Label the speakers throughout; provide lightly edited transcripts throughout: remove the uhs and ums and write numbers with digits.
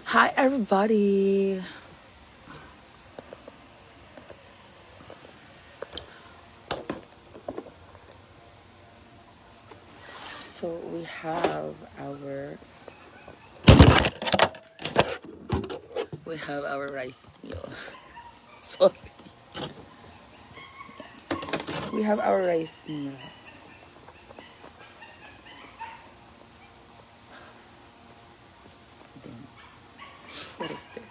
Speaker 1: Hi everybody. So we have our rice meal. Sorry. We have our rice meal. Then, what is this?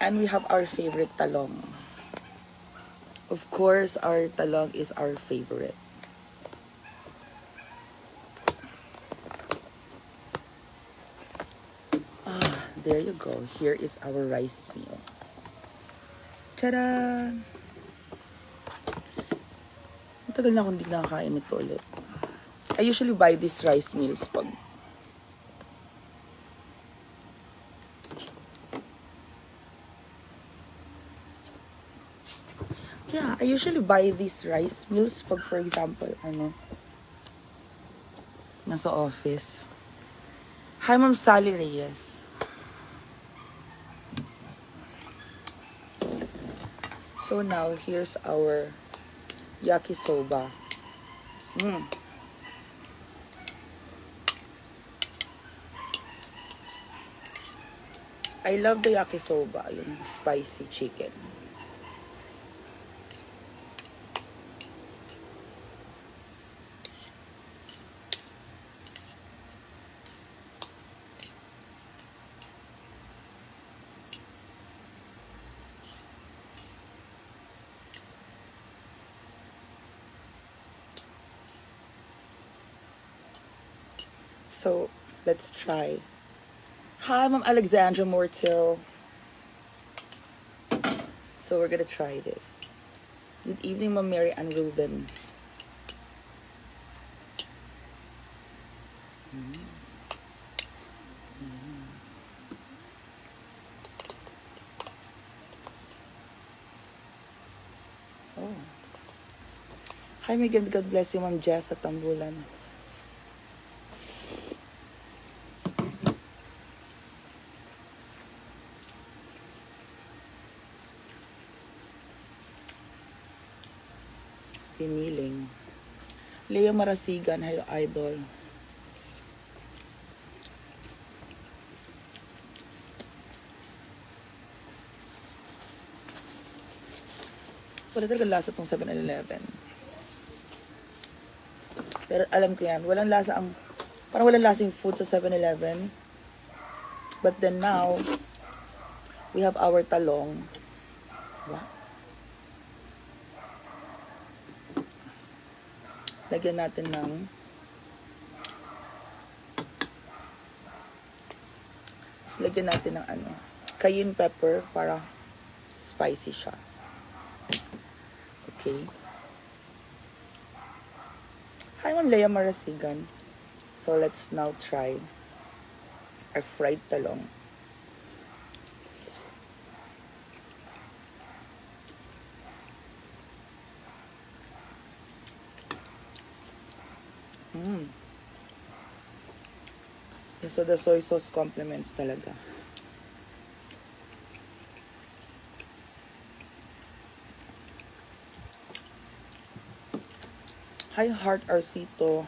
Speaker 1: And we have our favorite talong. Of course, our talong is our favorite. There you go. Here is our rice meal. Ta-da! Matagal na akong hindi nakakain ito ulit. I usually buy these rice meals pag yeah, I usually buy these rice meals pag, for example, nasa office. Hi, Ma'am Sally Reyes. So now, here's our yakisoba. I love the yakisoba, yung spicy chicken. So, let's try. Hi, Ma'am Alexandra Mortil. So, we're gonna try this. Good evening, Ma'am Mary Ann Ruben. Oh. Hi, may God bless you, Ma'am Jess at Tambulan. Piniling. Lea Marasigan, hello, idol. Wala talaga lasa tong 7-Eleven. Pero alam ko yan, parang walang lasa yung food sa 7-Eleven. But then now, we have our talong. Diba? Lagyan natin ng cayenne pepper para spicy siya. Okay. Hi, Ma'am Lea Marasigan. So, let's now try our fried talong. So, the soy sauce complements talaga. Hi, Heart Arcito.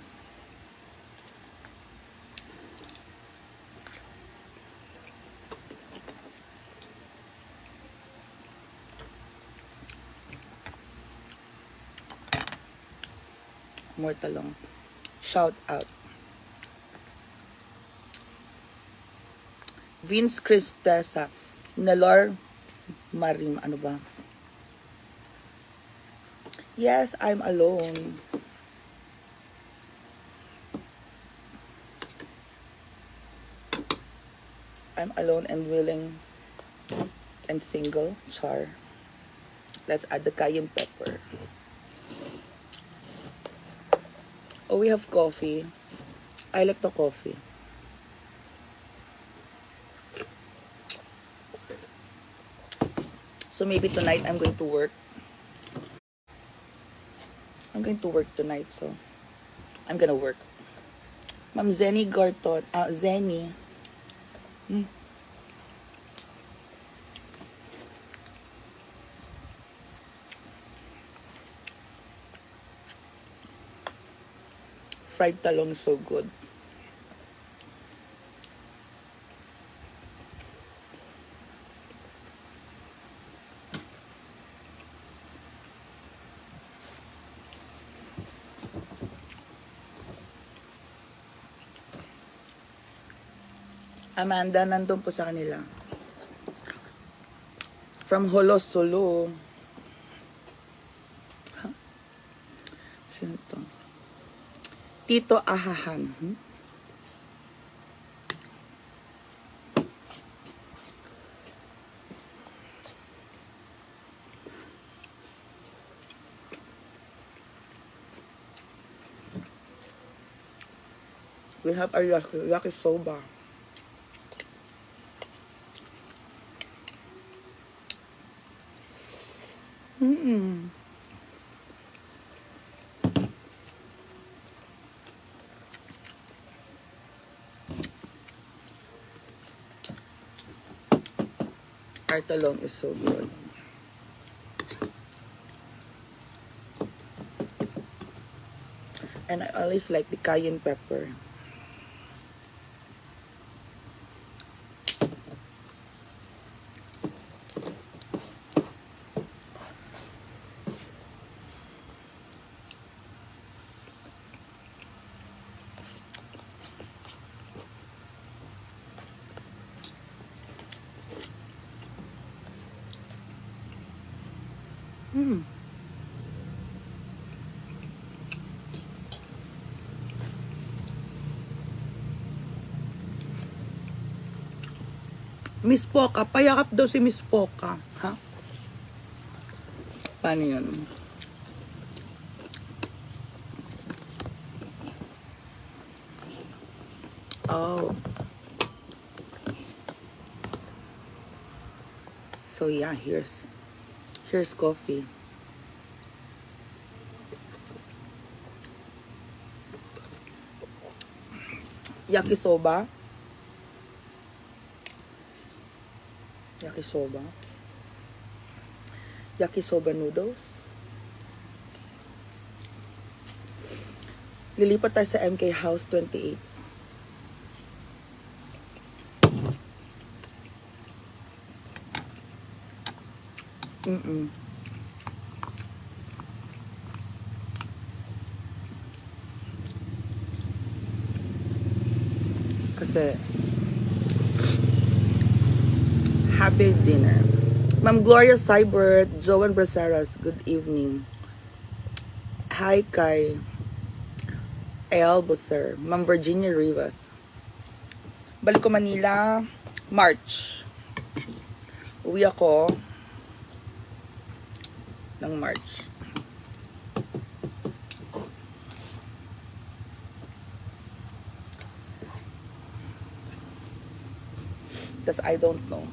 Speaker 1: More talong. Shout out. Vince Cristesa. Nalor Marim. Ano ba? Yes, I'm alone. I'm alone and willing and single. Char. Let's add the cayenne pepper. Oh, we have coffee. I like the coffee. So maybe tonight I'm going to work I'm going to work tonight, so I'm gonna work. Ma'am Zenny Garton, Zenny. Fried talong so good. Amanda, nandun po sa kanila. From Holosolo. Huh? Sino to? Tito Ahahan. We have our yakisoba. Our talong is so good. And I always like the cayenne pepper. Miss Poca, payakap daw si Miss Poca. Ha? Paano yun? Oh. So yeah, here's coffee. Yakisoba. Yakisoba noodles. Lilipat tayo sa MK House 28. Kasi happy dinner. Ma'am Gloria Cybert, Joan Braceras, good evening. Hi kay El Busser, Ma'am Virginia Rivas. Balik ko Manila, March. Uwi ako ng March. Because I don't know.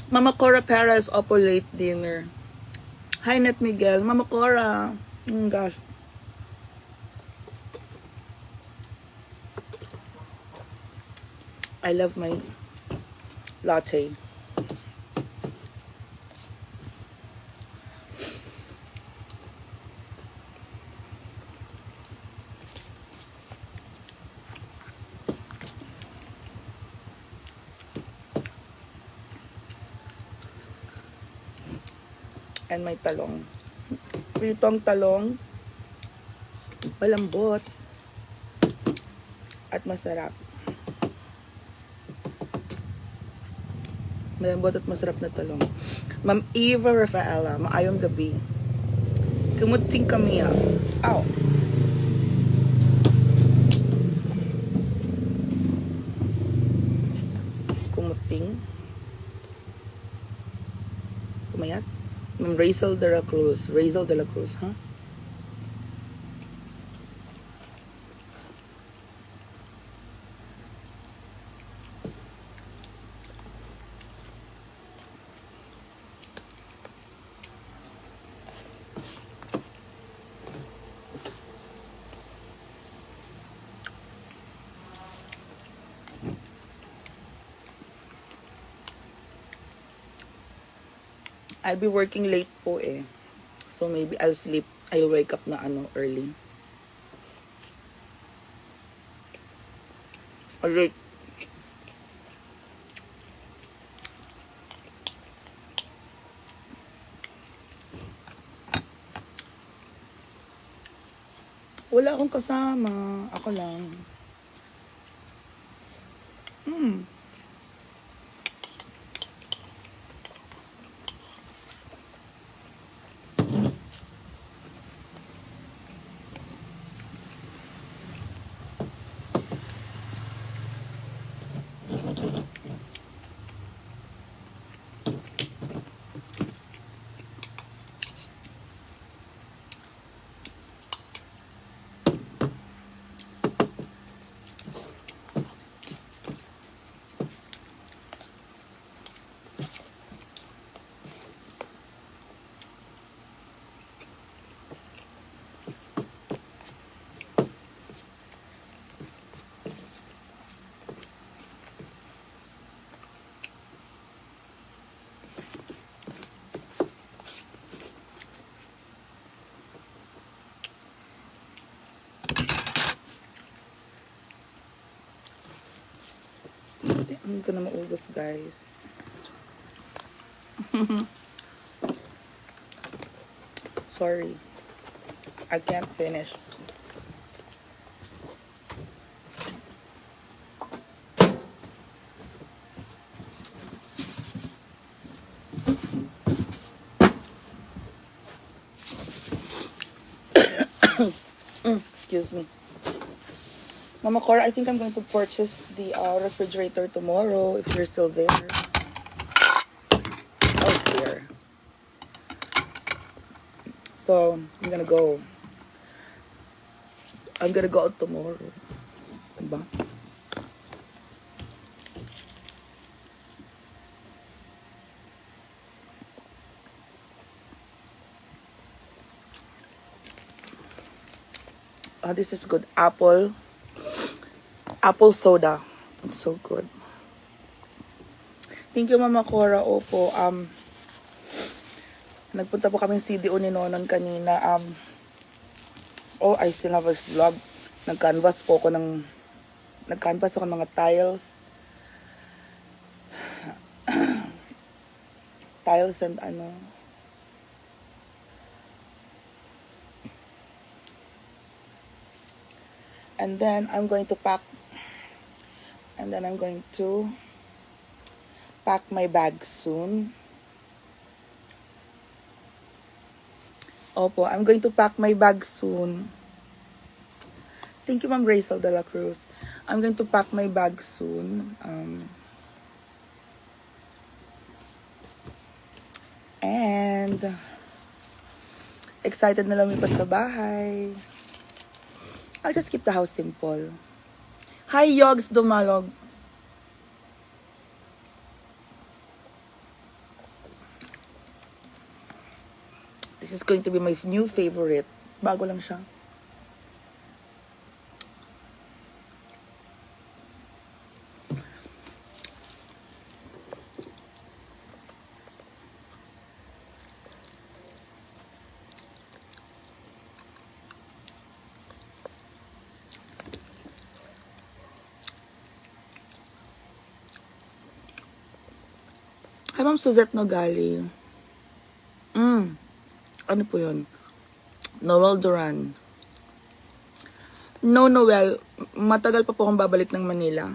Speaker 1: Mama Cora Perez, opo late dinner. Hi Net Miguel, Mama Cora. Gosh. I love my latte. And may talong. Pritong talong, malambot, at masarap. Malambot at masarap na talong. Ma'am Eva Rafaela, maayong gabi. Kumuting kami ah. Ow. acting. Pumayat? Ma'am Rachel de la Cruz. Rachel de la Cruz, ha? Huh? I'll be working late po eh. So maybe I'll wake up na early. Or late. Wala akong kasama. Ako lang. Hindi ko na maubos, guys. Sorry. I can't finish. Excuse me. Mama Cora, I think I'm going to purchase the refrigerator tomorrow if you're still there. Oh dear. So, I'm gonna go out tomorrow. Diba? This is good. Apple soda. It's so good. Thank you, Mama Cora. Opo. Nagpunta po kaming CDO ni Nonon kanina. I still have a vlog. Nag-canvas ako ng mga tiles. Tiles and And then I'm going to pack my bag soon. Opo, I'm going to pack my bag soon. Thank you, Ma'am Rachel de la Cruz. I'm going to pack my bag soon. And excited na lumipat sa bahay. I'll just keep the house simple. Hi, Yogs Dumalog. This is going to be my new favorite. Bago lang siya. Hi, Ma'am Suzette Nogali. Ano po yun? Noel Duran. No, Noel. Matagal pa po akong babalik ng Manila.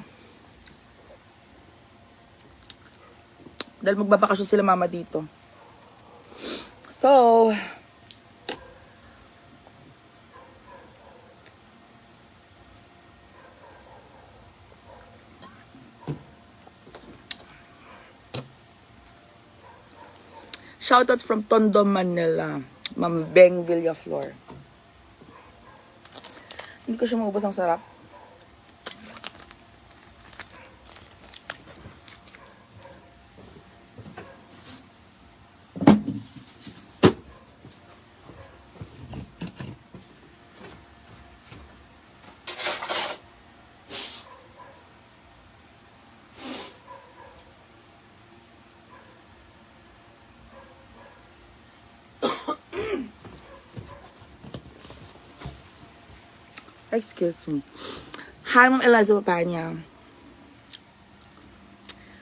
Speaker 1: Dahil magbabakasyon sila mama dito. So, shoutout from Tondo, Manila. Ma'am Beng Villaflor. Hindi ko siya maubos, ang sarap. Excuse me. Hi, Ma'am Eliza Papanya.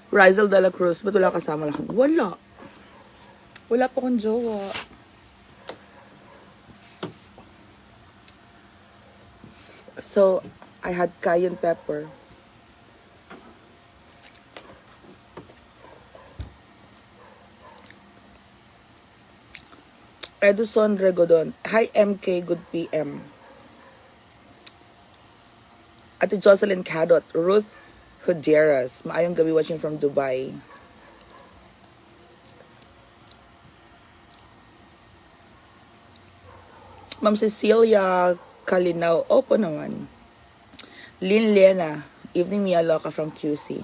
Speaker 1: Rizal de la Cruz. Ba't wala kasama lahat? Wala. Wala pa akong jowa. So, I had cayenne pepper. Edison Regodon. Hi, MK. Good PM. Ate Jocelyn Cadot. Ruth Huderas. Maayong gabi watching from Dubai. Ma'am Cecilia Kalinaw. Opo naman. Lynn Lena. Evening Mia Loca from QC.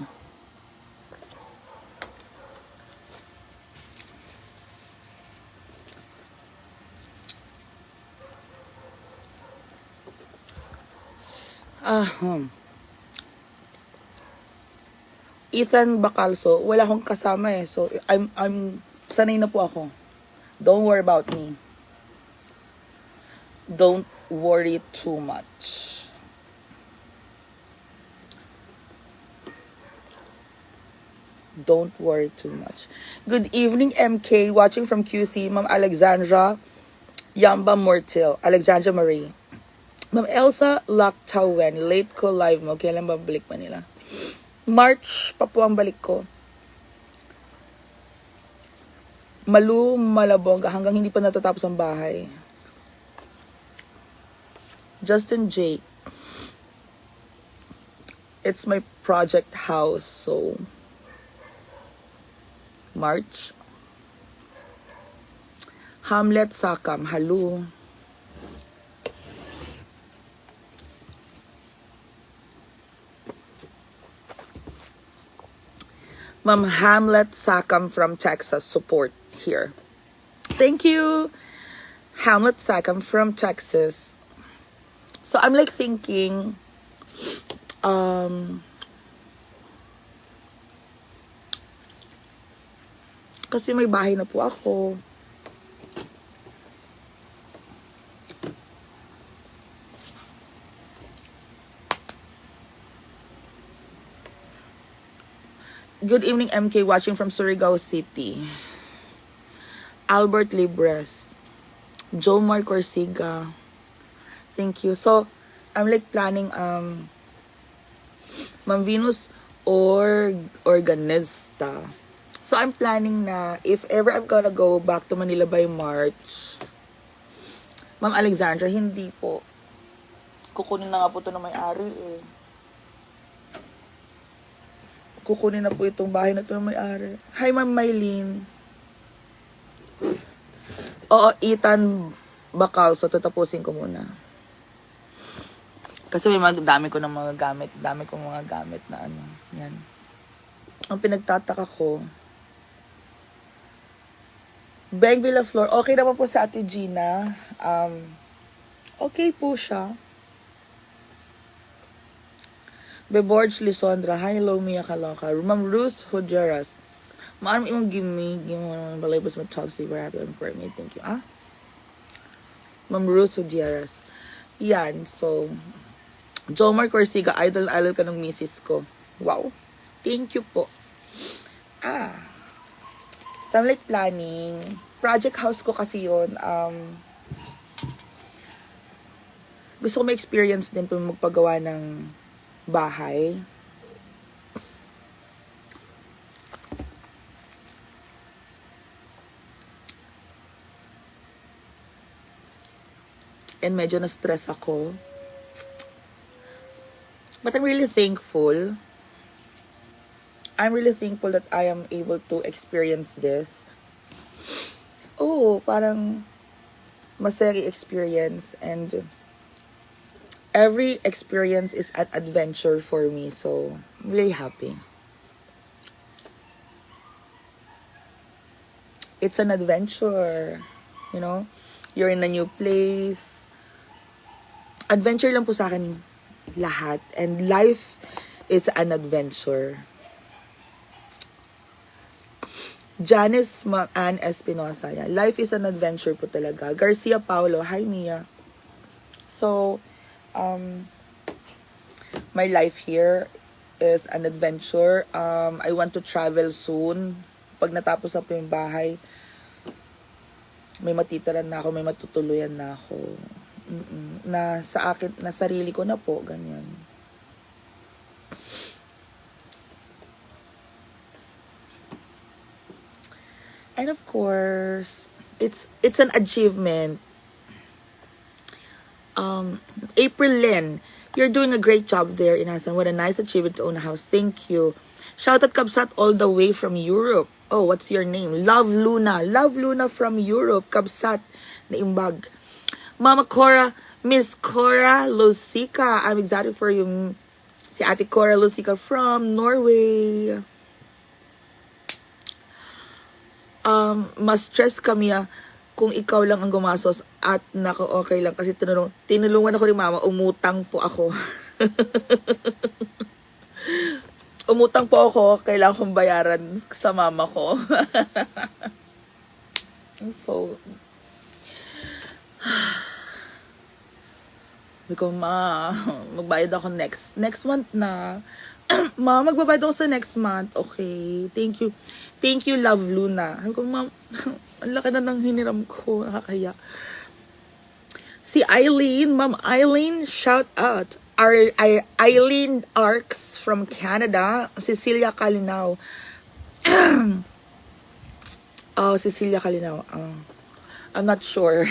Speaker 1: Ethan Bacalso, wala akong kasama eh. So, I'm sanay na po ako. Don't worry about me. Don't worry too much. Don't worry too much. Good evening, MK. Watching from QC, Ma'am Alexandra Yamba Mortil. Alexandra Marie. Ma'am Elsa Lactawen, late ko live mo. Kailan ba balik Manila? March pa po ang balik ko. Malu Malabong hanggang hindi pa natatapos ang bahay. Justin J. It's my project house, so March. Hamlet Sakam, hello. Ma'am Hamlet Sakam from Texas, support here. Thank you, Hamlet Sakam from Texas. So I'm like thinking, kasi may bahay na po ako. Good evening, MK, watching from Surigao City. Albert Libres. Jomar Corsiga. Thank you. So, I'm like planning, Ma'am Venus Organista. So, I'm planning na, if ever I'm gonna go back to Manila by March, Ma'am Alexandra, hindi po. Kukunin na nga po ito na may-ari eh. Kukunin na po itong bahay na ito na may-ari. Hi, Ma'am Maylene. Oo, Ethan Bakal. So, tatapusin ko muna. Kasi may dami ko ng mga gamit. Dami kong mga gamit na ano. Yan. Ang pinagtataka ko, Beng Villaflor, okay naman po sa Ate Gina. Okay po siya. Beborge Lisondra, hi, hello, Mia Kaloka. Ma'am Ruth Huderas. Maano imong give me balay bus mo talk si happy on for me. Thank you. Ma'am Ruth Huderas. Yan, so Jomar Corsiga, idol ka ng misis ko. Wow. Thank you po. So I'm like planning. Project house ko kasi yun. Gusto ko ma-experience din po magpagawa ng bahay. And medyo na-stress ako. But I'm really thankful. I'm really thankful that I am able to experience this. parang masayang experience, and every experience is an adventure for me. So, I'm really happy. It's an adventure. You know? You're in a new place. Adventure lang po sa akin lahat. And life is an adventure. Janice Ann Espinosa. Yan. Life is an adventure po talaga. Garcia Paulo. Hi, Mia. So, my life here is an adventure. I want to travel soon. Pag natapos na po yung bahay, may matitiran na ako, may matutuluyan na ako. Na sa akin, na sarili ko na po, ganyan. And of course, it's an achievement. April Lynn, you're doing a great job there in Asan. What a nice achievement to own a house. Thank you. Shout out Kabsat all the way from Europe. Oh, what's your name? Love Luna. Love Luna from Europe. Kabsat na imbag. Mama Cora, Miss Cora Lucica. I'm excited for you. Si Ate Cora Lucica from Norway. Mas stress kami kung ikaw lang ang gumasos at nako okay lang kasi tinulungan ako ni Mama, umutang po ako. Umutang po ako, kailangan kong bayaran sa mama ko. So, sabi ko, Ma, magbayad ako next month na. Ma, magbabayad ako sa next month. Okay, thank you. Thank you, Love Luna. Sabi ko, Ma, ang laki na ng hiniram ko. Nakakaya. Si Eileen, Ma'am Eileen, shout out. Eileen Arcs from Canada. Cecilia Calinaw. Oh, Cecilia Calinaw. I'm not sure.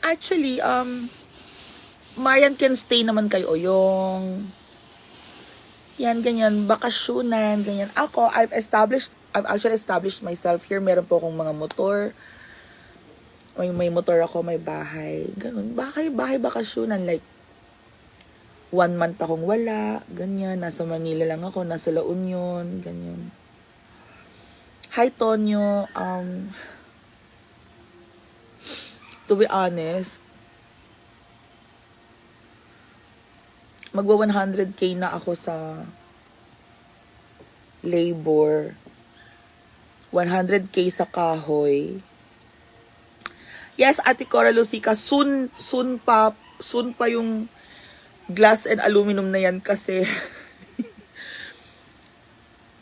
Speaker 1: Actually, Marian can stay naman kayo. Yung yan, ganyan, bakasyonan, ganyan. Ako, I've actually established myself here. Meron po akong mga motor. May motor ako, may bahay. Ganun. Bahay, bakasyonan. Like, 1 month akong wala. Ganyan. Nasa Manila lang ako. Nasa La Union. Ganyan. Hi, Tonyo. To be honest, magwa 100k na ako sa labor. 100k sa kahoy. Yes, Ate Cora Lucica, soon pa yung glass and aluminum na yan kasi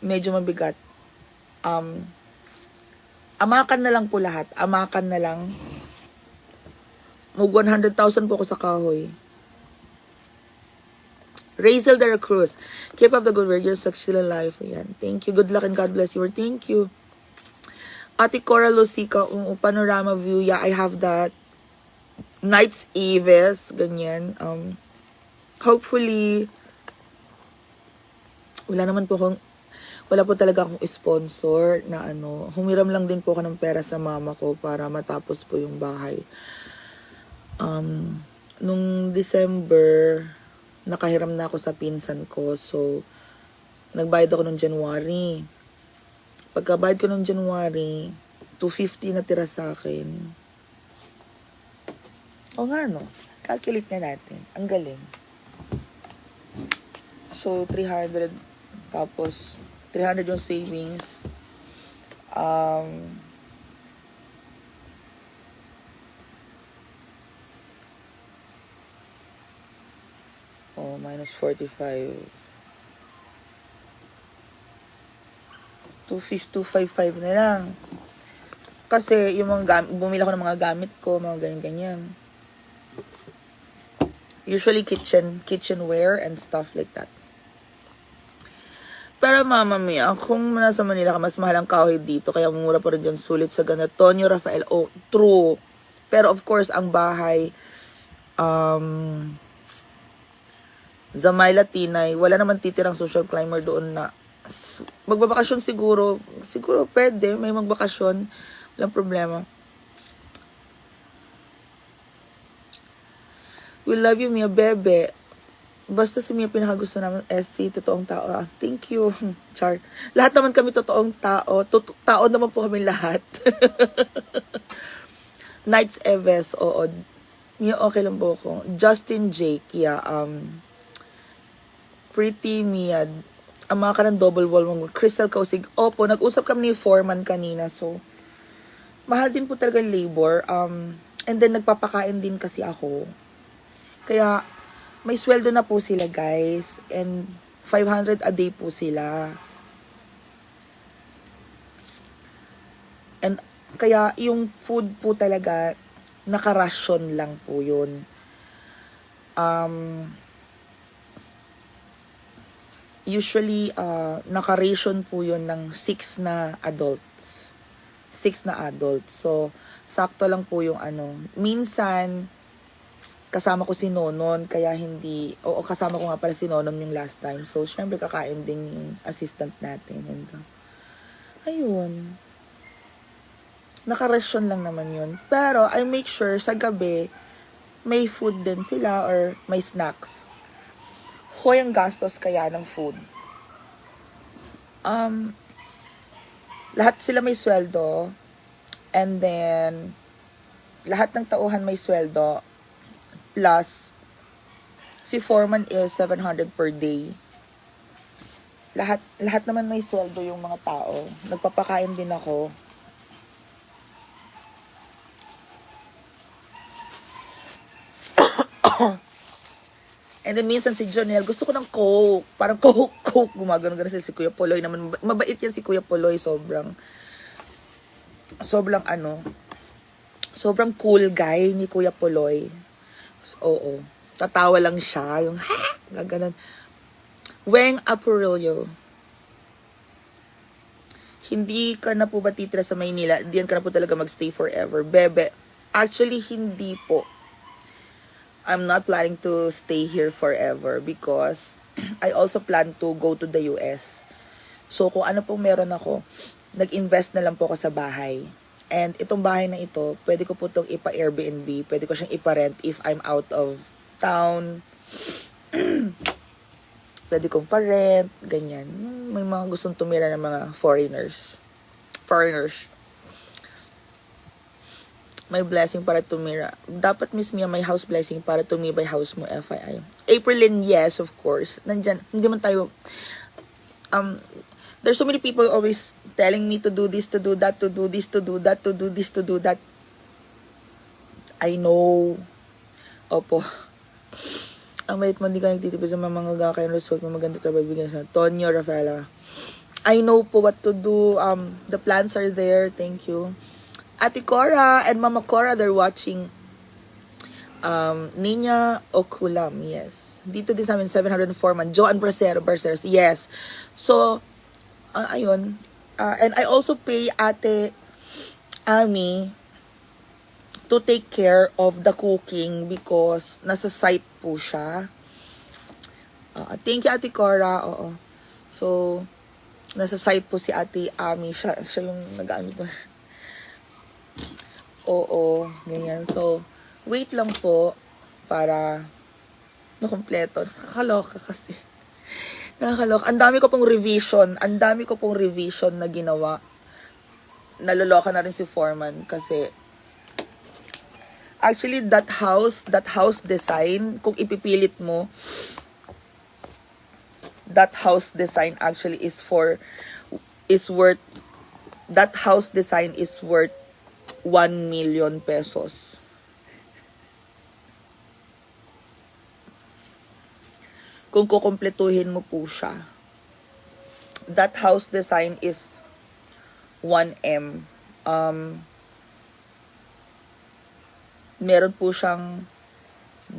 Speaker 1: medyo mabigat. Amakan na lang po lahat. Amakan na lang. Mag 100,000 po ako sa kahoy. Razel de la Cruz, keep up the good work. You're still alive. Ayan. Thank you. Good luck and God bless you. Thank you. Ate Cora Lucica, panorama view. Yeah, I have that. Night's Eves. Ganyan. Hopefully, wala po talaga akong sponsor na ano. Humiram lang din po ako ng pera sa mama ko para matapos po yung bahay. Nung December, nakahiram na ako sa pinsan ko. So, nagbayad ako nung January. Pagkabayad ko nung January, 250 na tira sa akin. O nga no, calculate na natin. Ang galing. So, 300. Tapos, 300 yung savings. Minus 45. 255 na lang. Kasi yung mga bumili ako ng mga gamit ko, mga ganyan-ganyan. Usually kitchenware and stuff like that. Pero Mama Mia, kung nasa Manila ka, mas mahal ang kahoy dito. Kaya mura pa rin dyan sulit sa gana. Tonyo Rafael, oh, true. Pero of course, ang bahay, Zamayla Tinay, wala naman titirang social climber doon na magbabakasyon siguro. Siguro pwede, may magbakasyon. Walang problema. We love you, Mia Bebe. Basta si Mia pinakagusto namin, SC, totoong tao. Ah, thank you. Char. Lahat naman kami totoong tao. Tao naman po kami lahat. Knights Eves, oo. Mia, okay lang po ako. Justin Jake, yeah. Pretty Mia. Ama ka ng double wall mo. Crystal Kausig. Opo, nag-usap kami ni Foreman kanina. So, mahal din po talaga yung labor. And then, nagpapakain din kasi ako. Kaya, may sweldo na po sila, guys. And 500 a day po sila. And kaya yung food po talaga naka-ration lang po yun. Usually naka-ration po yun ng 6 na adults. 6 na adults. So sakto lang po yung ano. Minsan kasama ko si Nonon, kaya hindi, o kasama ko nga pala si Nonon yung last time. So, syempre kakain din yung assistant natin. And, ayun. Naka-ration lang naman yun. Pero, I make sure sa gabi, may food din sila or may snacks. Hoy ang gastos kaya ng food. Lahat sila may sweldo. And then, lahat ng tauhan may sweldo. Plus, si foreman is 700 per day. Lahat naman may sweldo yung mga tao. Nagpapakain din ako. And then minsan si Jonel, gusto ko ng Coke. Parang Coke. Gumagano si Kuya Poloy naman. Mabait yan si Kuya Poloy. Sobrang cool guy ni Kuya Poloy. Oo. Tatawa lang siya. Yung, ha? Ganun. Weng Apurillo. Hindi ka na po ba titira sa Maynila? Diyan ka na po talaga magstay forever. Bebe, actually, hindi po. I'm not planning to stay here forever because I also plan to go to the US. So, kung ano pong meron ako, nag-invest na lang po ako sa bahay. And itong bahay na ito, pwede ko po itong ipa-Airbnb. Pwede ko siyang ipa-rent if I'm out of town. Pwede kong pa-rent. Ganyan. May mga gustong tumira ng mga foreigners. May blessing para tumira. Dapat, Miss Mia, may house blessing para tumibay house mo, FYI. Aprilyn, yes, of course. Nandyan, hindi man tayo... There's so many people always telling me to do this, to do that, to do this, to do that, to do this, to do that. I know. Opo. Ang mait man di ka nagtitipid sa mga gagakay ng result mo maganda trabaho bigyan sa Tonyo Rafaela. I know po what to do. The plans are there. Thank you. Ate Cora and Mama Cora, they're watching. Nina Okulam, yes. Dito din sa amin, 704 man. Joan Barceros, yes. So, ayun. And I also pay Ate Ami to take care of the cooking because nasa site po siya. Thank you, Ate Cora. Oo. So, nasa site po si Ate Ami. Siya yung nag-ano ko. Oo, ganyan. So, wait lang po para makompleto. Nakakaloka kasi. Nakakaloka. Ang dami ko pong revision na ginawa. Naloloka na rin si Foreman kasi actually that house design, kung ipipilit mo, that house design actually is worth 1 million pesos. Kung kukumpletuhin mo po siya. That house design is 1M. Meron po siyang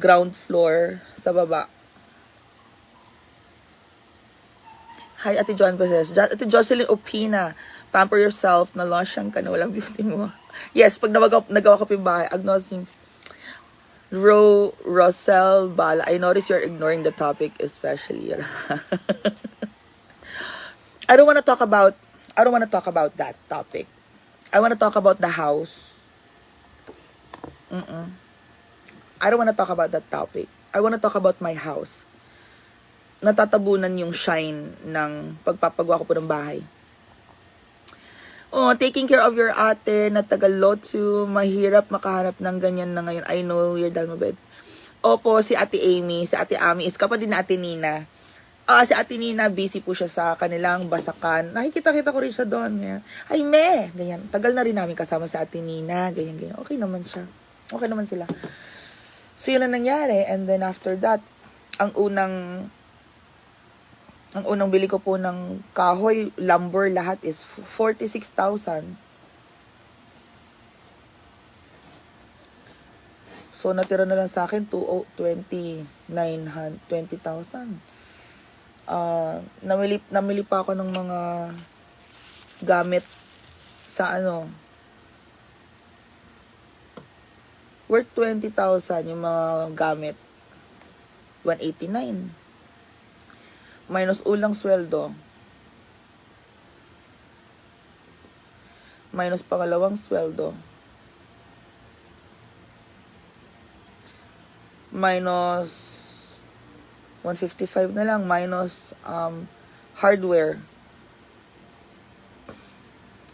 Speaker 1: ground floor sa baba. Hi, Ate Joan Bases. Ate Jocelyn Opina. Pamper yourself. Na-lotion ka na. Walang beauty mo. Yes, pag nagawa ko po yung bahay, agnostic. Rosel Bala, I notice you're ignoring the topic, especially. I don't want to talk about that topic. I want to talk about the house. I don't want to talk about that topic. I want to talk about my house. Natatabunan yung shine ng pagpapagawa ko po ng bahay. Oh, taking care of your ate na taga Lotsu, mahirap makahanap ng ganyan na ngayon. I know, you're done with it. Opo, si Ate Amy, si Ate Ami is kapatid na Ate Nina. Si Ate Nina, busy po siya sa kanilang basakan. Nakikita-kita ko rin siya doon. Ganyan. Ay, ganyan. Tagal na rin namin kasama sa Ate Nina. Ganyan. Okay naman siya. Okay naman sila. So, yun na nangyari. And then, after that, ang unang bili ko po ng kahoy, lumber, lahat is 46,000. So, natira na lang sa akin, 20,000. Namili pa ako ng mga gamit sa worth 20,000 yung mga gamit. 189. Minus ulang sweldo. Minus pangalawang sweldo. Minus 155 na lang. Minus hardware.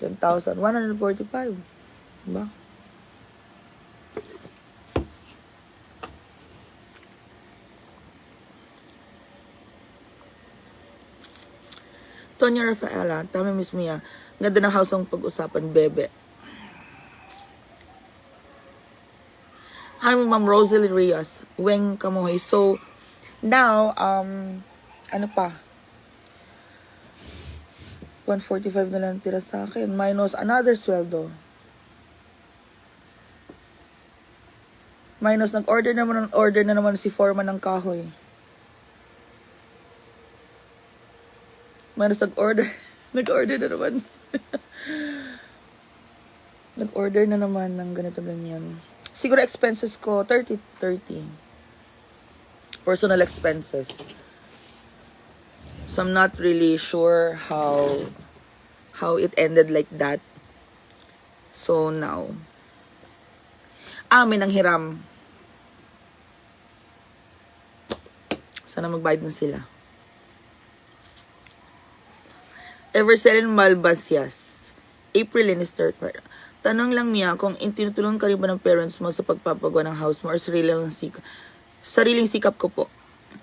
Speaker 1: 10,000. 145. Diba? Tonya Rafaela, tama Miss Mia. Ganda ng house ang pag-usapan, bebe. Hi, Ma'am Rosalie Rios. Weng Kamoy. So, now, ano pa? 145 na lang tira sa akin. Minus another sweldo. Minus nag-order na naman si Foreman ng kahoy. Minus nag-order na naman. Nag-order na naman ng ganito ganyan. Siguro expenses ko, 30. Personal expenses. So I'm not really sure how it ended like that. So now, may nanghiram. Sana magbayad na sila. Evercellen Malbasias. April Linister. Tanong lang Mia, kung tinutulungan ka rin ba ng parents mo sa pagpapagawa ng house mo or sariling sikap ko po.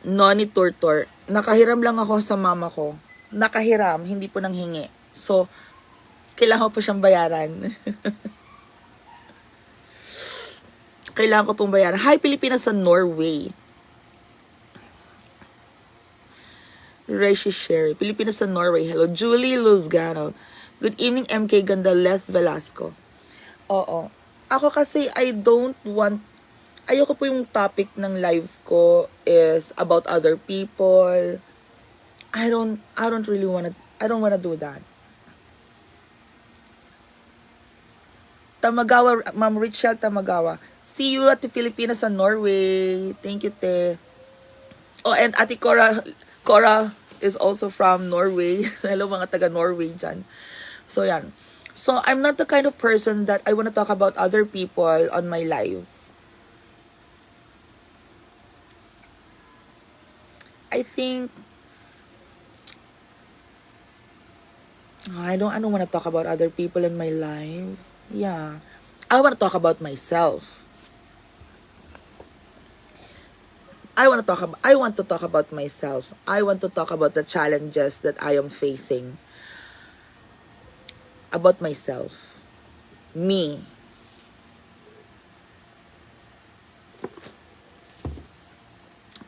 Speaker 1: Noni Tortor. Nakahiram lang ako sa mama ko. Nakahiram, hindi po nang hingi. So, kailangan ko po siyang bayaran. Kailangan ko pong bayaran. Hi, Pilipinas sa Norway. Reishi Sherry. Pilipinas sa Norway. Hello. Julie Luzgano. Good evening, MK Ganda. Les Velasco. Oo. Ako kasi, ayoko po yung topic ng live ko is about other people. I don't wanna do that. Tamagawa, Ma'am Richelle Tamagawa. See you at the Pilipinas sa Norway. Thank you, te. Oh, and Ate Cora is also from Norway. Hello mga taga Norway dyan. So yan. So I'm not the kind of person that I want to talk about other people on my live. I think I don't want to talk about other people in my life. Yeah. I want to talk about myself. I want to talk about myself. I want to talk about the challenges that I am facing. About myself. Me.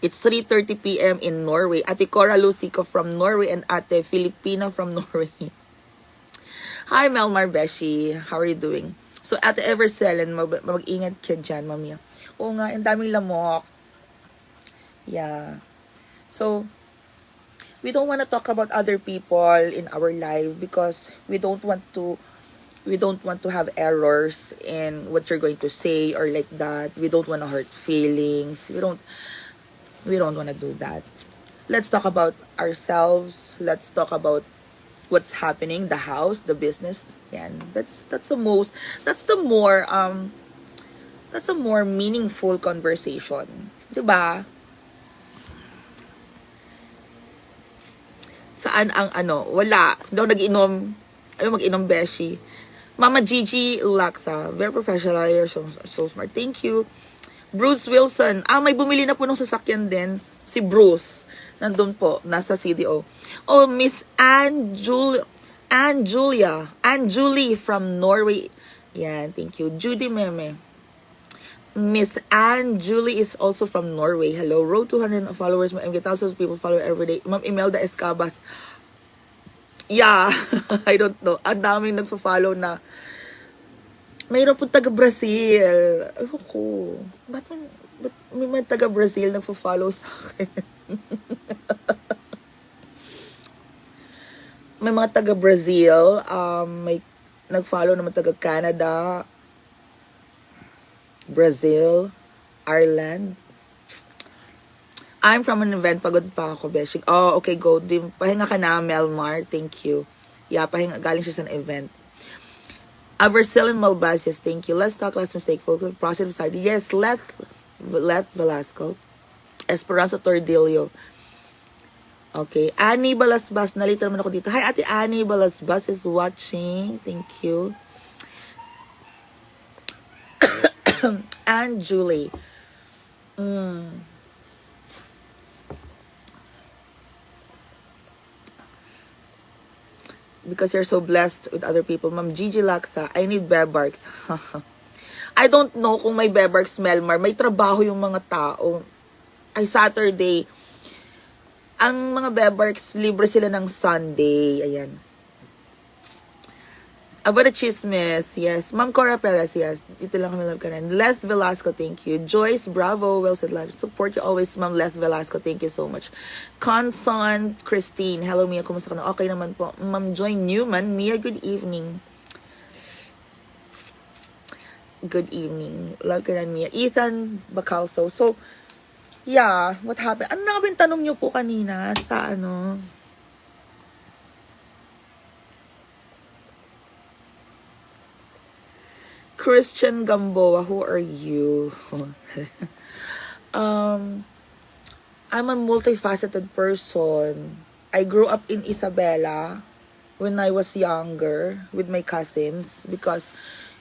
Speaker 1: It's 3:30 p.m. in Norway. Ate Cora Lucico from Norway and Ate Filipina from Norway. Hi, Melmar Beshi. How are you doing? So, Ate Evercellen, mag-ingat ka dyan, mamaya. Oo nga, ang daming lamok. Yeah. So, we don't want to talk about other people in our life because we don't want to We don't want to have errors in what you're going to say or like that. We don't want to hurt feelings. We don't want to do that. Let's talk about ourselves. Let's talk about what's happening, the house, the business. Yan. That's the most that's a more meaningful conversation. 'Di ba? Saan ang ano? Wala. Hindi ako nag-inom. Ayaw mag-inom, Beshi. Mama Gigi Laksa. Very professional. You're so smart. Thank you. Bruce Wilson. May bumili na po ng sasakyan din. Si Bruce. Nandun po. Nasa CDO. Oh, Miss Anne Julie from Norway. Yan. Thank you. Judy Meme. Miss Anne Julie is also from Norway. Hello. Road 200 followers. MG thousands of people follow every day. Ma'am Imelda Escabas. Yeah. I don't know. Ang daming nagpa-follow na. Mayroon po taga-Brazil. Ayoko ko. Ba't may mga taga-Brazil nagpa-follow sa akin? May mga taga-Brazil. May nag-follow naman taga-Canada. Brazil, Ireland. I'm from an event. Pagod pa ako, Beshik. Oh, okay, go. Pahinga ka na, Melmar. Thank you. Yeah, pahinga. Galing siya sa event. Avercil and Malbasias. Thank you. Let's talk last mistake. Focus. Positive side. Yes, let Velasco. Esperanza Tordillo. Okay. Annie Balasbas. Nalito naman ako dito. Hi, Ate Annie Balasbas is watching. Thank you. And Julie. Because you're so blessed with other people. Ma'am Gigi Laksa, I need bebarks. I don't know kung may bebarks, Melmar. May trabaho yung mga tao. Ay, Saturday. Ang mga bebarks, libre sila ng Sunday. Ayan. About the chismis, yes. Ma'am Cora Perez, yes. Dito lang kami love ka rin. Les Velasco, thank you. Joyce, bravo. Well said, live. Support you always, Ma'am Les Velasco. Thank you so much. Conson Christine. Hello, Mia. Kumusta ka na? Okay naman po. Ma'am Joy Newman. Mia, good evening. Good evening. Love ka rin, Mia. Ethan Bacalso. So, yeah. What happened? Ano na kami tanong niyo po kanina sa ano? Christian Gamboa, who are you? I'm a multifaceted person. I grew up in Isabela when I was younger with my cousins because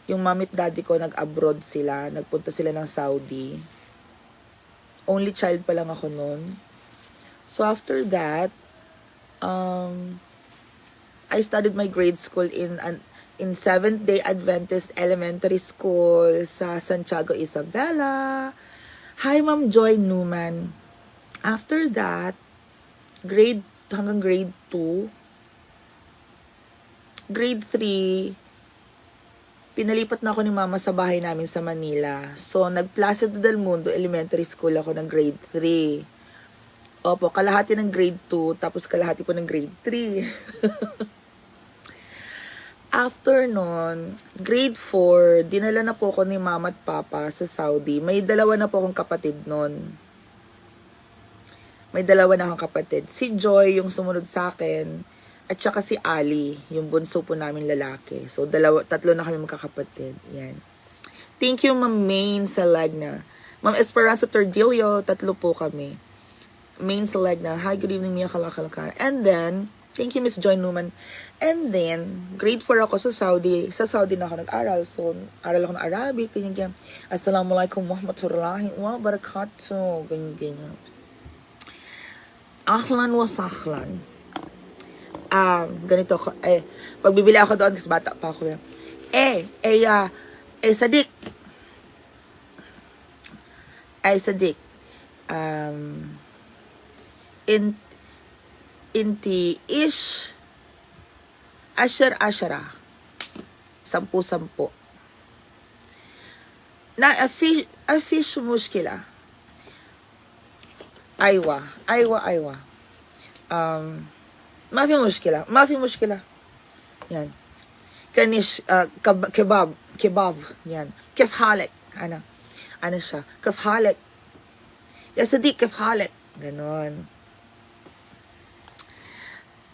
Speaker 1: yung mommy at daddy ko nag-abroad sila. Nagpunta sila ng Saudi. Only child pa lang ako nun. So after that, I studied my grade school in Seventh-day Adventist Elementary School sa Santiago, Isabela. Hi, Ma'am Joy Newman. After that, hanggang grade 2, grade 3, pinalipat na ako ni Mama sa bahay namin sa Manila. So, nag-Placido del Mundo Elementary School ako ng grade 3. Opo, kalahati ng grade 2, tapos kalahati po ng grade 3. After nun, grade 4, dinala na po ako ni Mama at Papa sa Saudi. May dalawa na po akong kapatid nun. May dalawa na akong kapatid. Si Joy, yung sumunod sa akin, at saka si Ali, yung bunso po namin lalaki. So, tatlo na kami magkakapatid. Yan. Thank you, Ma'am Main Salagna. Ma'am Esperanza Tordillo, tatlo po kami. Main Salagna, hi, good evening, Mia Kalakalakar. And then, thank you, Miss Joy Newman. And then, grade 4 ako sa Saudi. Sa Saudi na ako nag-aral. So, aral ako ng Arabic. Ganyan. Assalamualaikum warahmatullahi wabarakatuh. Ganyan. Ahlan wa sahlan. Ganito ako. Pagbibili ako doon, kasi bata pa ako. Sadik. Sadik. Inti ish. Ashara. 10. Na afish mushkila. Aywa. Ma fi mushkila. Yan. kebab, yan. Kefhalik, ano siya, kefhalik. Yasadik kefhalik, ganon.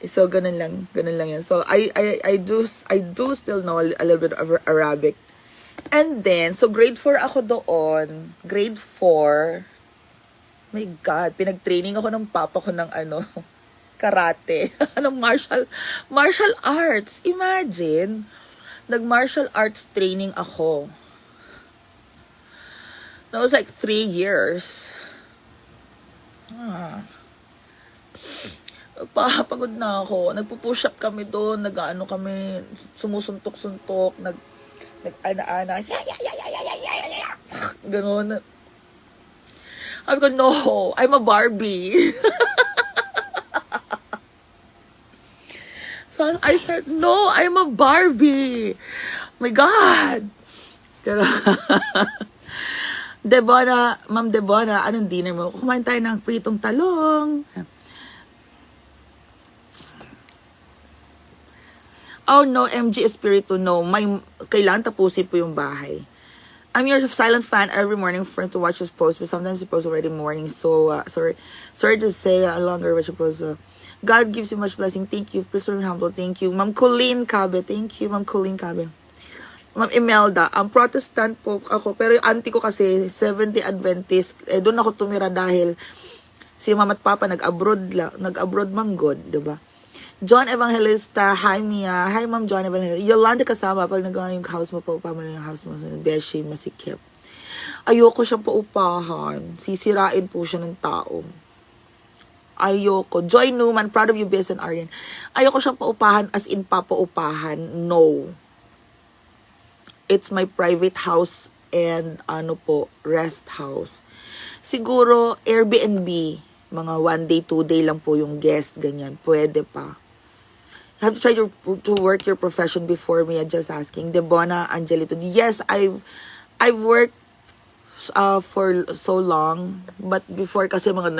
Speaker 1: So, ganun lang yan. So, I do still know a little bit of Arabic. And then, so grade 4 ako doon. Grade 4. My God, pinag-training ako ng papa ko ng karate. ng martial arts. Imagine, nag-martial arts training ako. That was like 3 years. Pagod na ako. Nagpo-push up kami doon, kami, sumusuntok-suntok, nag-ana-ana, ganon. Sabi ko, no, I'm a Barbie. So I said, no, I'm a Barbie. My God. Pero, Ma'am Debona, anong dinner mo? Kumain tayo ng pritong talong. Oh no, MG Espiritu, no. Kailangan tapusin po yung bahay. I'm your silent fan every morning for to watch this post, but sometimes you post already morning. So, sorry to say, longer watch your post. God gives you much blessing. Thank you. Please remain humble. Thank you. Ma'am Colleen Cabe. Thank you, Ma'am Colleen Cabe. Ma'am Imelda, ang Protestant po ako, pero yung auntie ko kasi, 70 Adventist. Doon ako tumira dahil si mama at papa nag-abroad manggod, diba? John Evangelista, hi Mia. Hi Ma'am John Evangelista. Yolanda kasama, pag nagawa yung house mo, paupahan mo yung house mo. Beshi, masikip. Ayoko siyang paupahan. Sisirain po siya ng tao. Ayoko. Joy Newman, proud of you, Bess and Aryan. Ayoko siyang paupahan as in papaupahan. No. It's my private house and rest house. Siguro, Airbnb. Mga 1 day, 2 day lang po yung guest, ganyan. Pwede pa. You have to try to work your profession before me. Just asking. Debona Angelito. Yes, I've worked for so long. But before kasi ang mga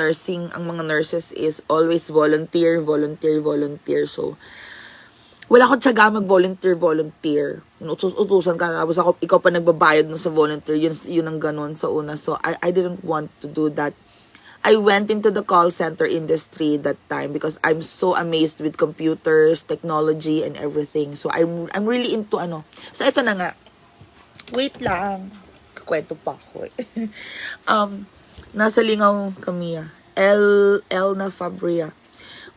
Speaker 1: nurses is always volunteer. So, wala akong tiyaga mag-volunteer. Utusan ka. Tapos ikaw pa nagbabayad sa volunteer. Yun ang ganun sa una. So, I didn't want to do that. I went into the call center industry that time because I'm so amazed with computers, technology, and everything. So, I'm really into So, ito na nga. Wait lang. Kakwento pa ako eh. Nasa Lingaw kami. Elna Fabria.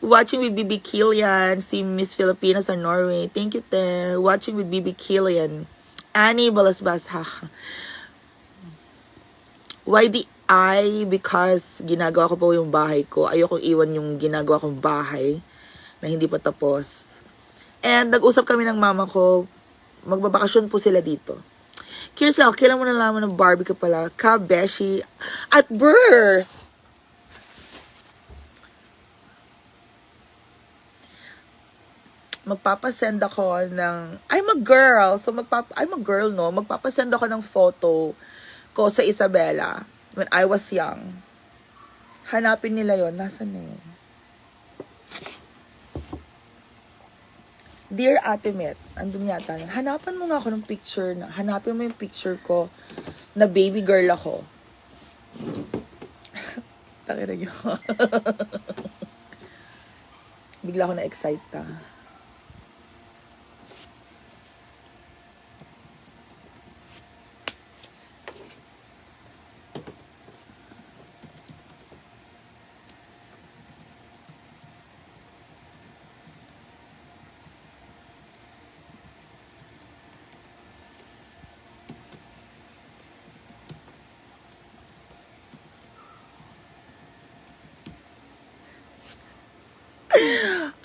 Speaker 1: Watching with BB Killian. Si Miss Filipinas sa Norway. Thank you, te. Watching with BB Killian. Annie Balasbas. Why the because ginagawa ko po yung bahay ko. Ayoko iwan yung ginagawa kong bahay na hindi pa tapos. And nag-usap kami ng mama ko, magbabakasyon po sila dito. Curious lang, kailan mo nalaman ng Barbie ka pala? Beshi, at birth! Magpapasend ako ng, I'm a girl, so I'm a girl, no? Magpapasend ako ng photo ko sa Isabela when I was young. Hanapin nila yon. Nasaan na yun? Dear Ate Met, andun yata yun. Hanapan mo nga ako ng picture na. Hanapin mo yung picture ko na baby girl ako. Takina niyo. Bigla ako na-excite ta.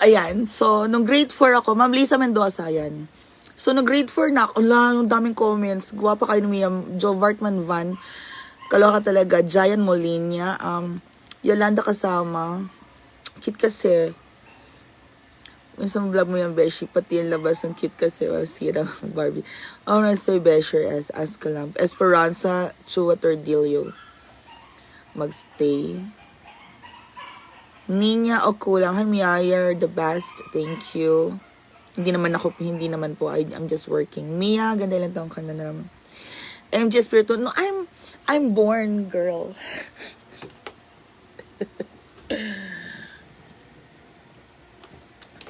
Speaker 1: Ayan, so, nung grade 4 ako, Ma'am Lisa Mendoza, yan. So, nung grade 4 na ako, yung daming comments, guwapa kayo ni Joe Vartman Van, kaloka talaga, Jayan Molina, Yolanda kasama, cute kasi, isang vlog mo yung Beshi, pati yung labas ng cute kasi, sira Barbie. I wanna say Beshi as ka lang. Esperanza Chua Tordillo, magstay. Ninya o kulang. Hi, Mia, you're the best. Thank you. Hindi naman po. I'm just working. Mia, ganda lang taong ka na naman. MJ Spirito, no, I'm born, girl.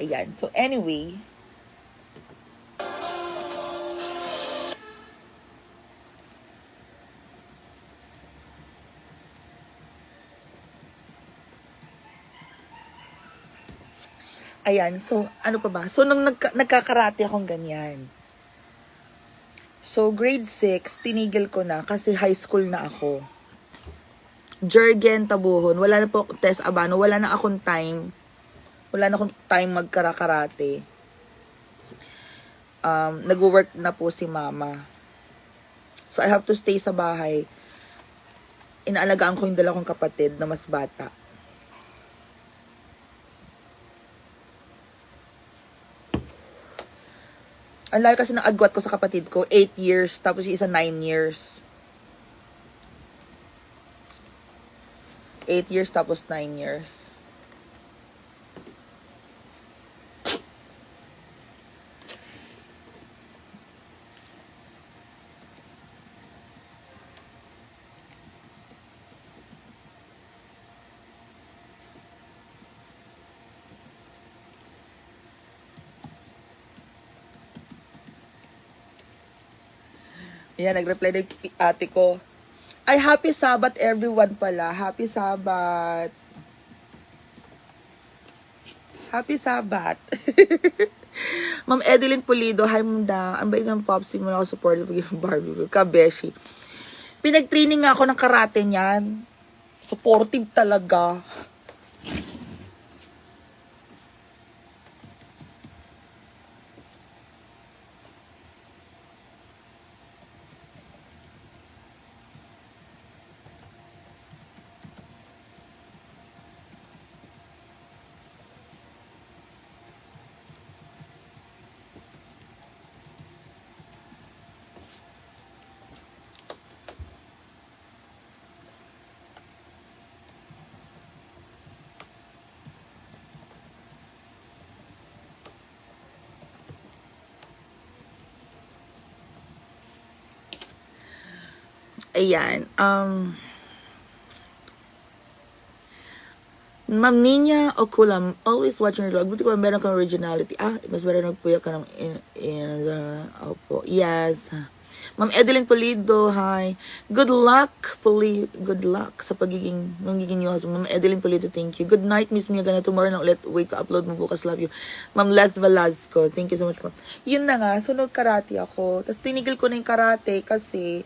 Speaker 1: Ayan. So, anyway. Ayan. So, ano pa ba? So, nung nagkakarate akong ganyan. So, grade 6, tinigil ko na kasi high school na ako. Jurgen Tabuhon, wala na po Tess Abano, wala na akong time. Wala na akong time magkarakarate. Nag-work na po si mama. So, I have to stay sa bahay. Inaalagaan ko yung dalawang kapatid na mas bata. Ang laki kasi ng agwat ko sa kapatid ko, 8 years, tapos yung isa 9 years. 8 years, tapos 9 years. Yan, nag-reply na yung ate ko. Ay, happy Sabbath everyone pala. Happy Sabbath. Happy Sabbath. Ma'am Edeline Pulido, hi Ma'am Da. Ang bait ng Popsi mo na ako supportive pag Barbie. Kabeshi. Pinag-training nga ako ng karate niyan. Supportive talaga. Ayan. Ma'am Nina Okulam, always watching your vlog. Buti ko meron kang originality. Mas meron nagpuya ka ng opo. Yes. Ma'am Edeline Pulido, hi. Good luck sa magiging new husband. Ma'am Edeline Pulido, thank you. Good night, Miss Mia. Gana tomorrow na ulit. Wait ko, upload mo bukas. Love you. Ma'am Les Velasco, thank you so much. Yun na nga, so nag-karate ako. Tapos tinigil ko na yung karate kasi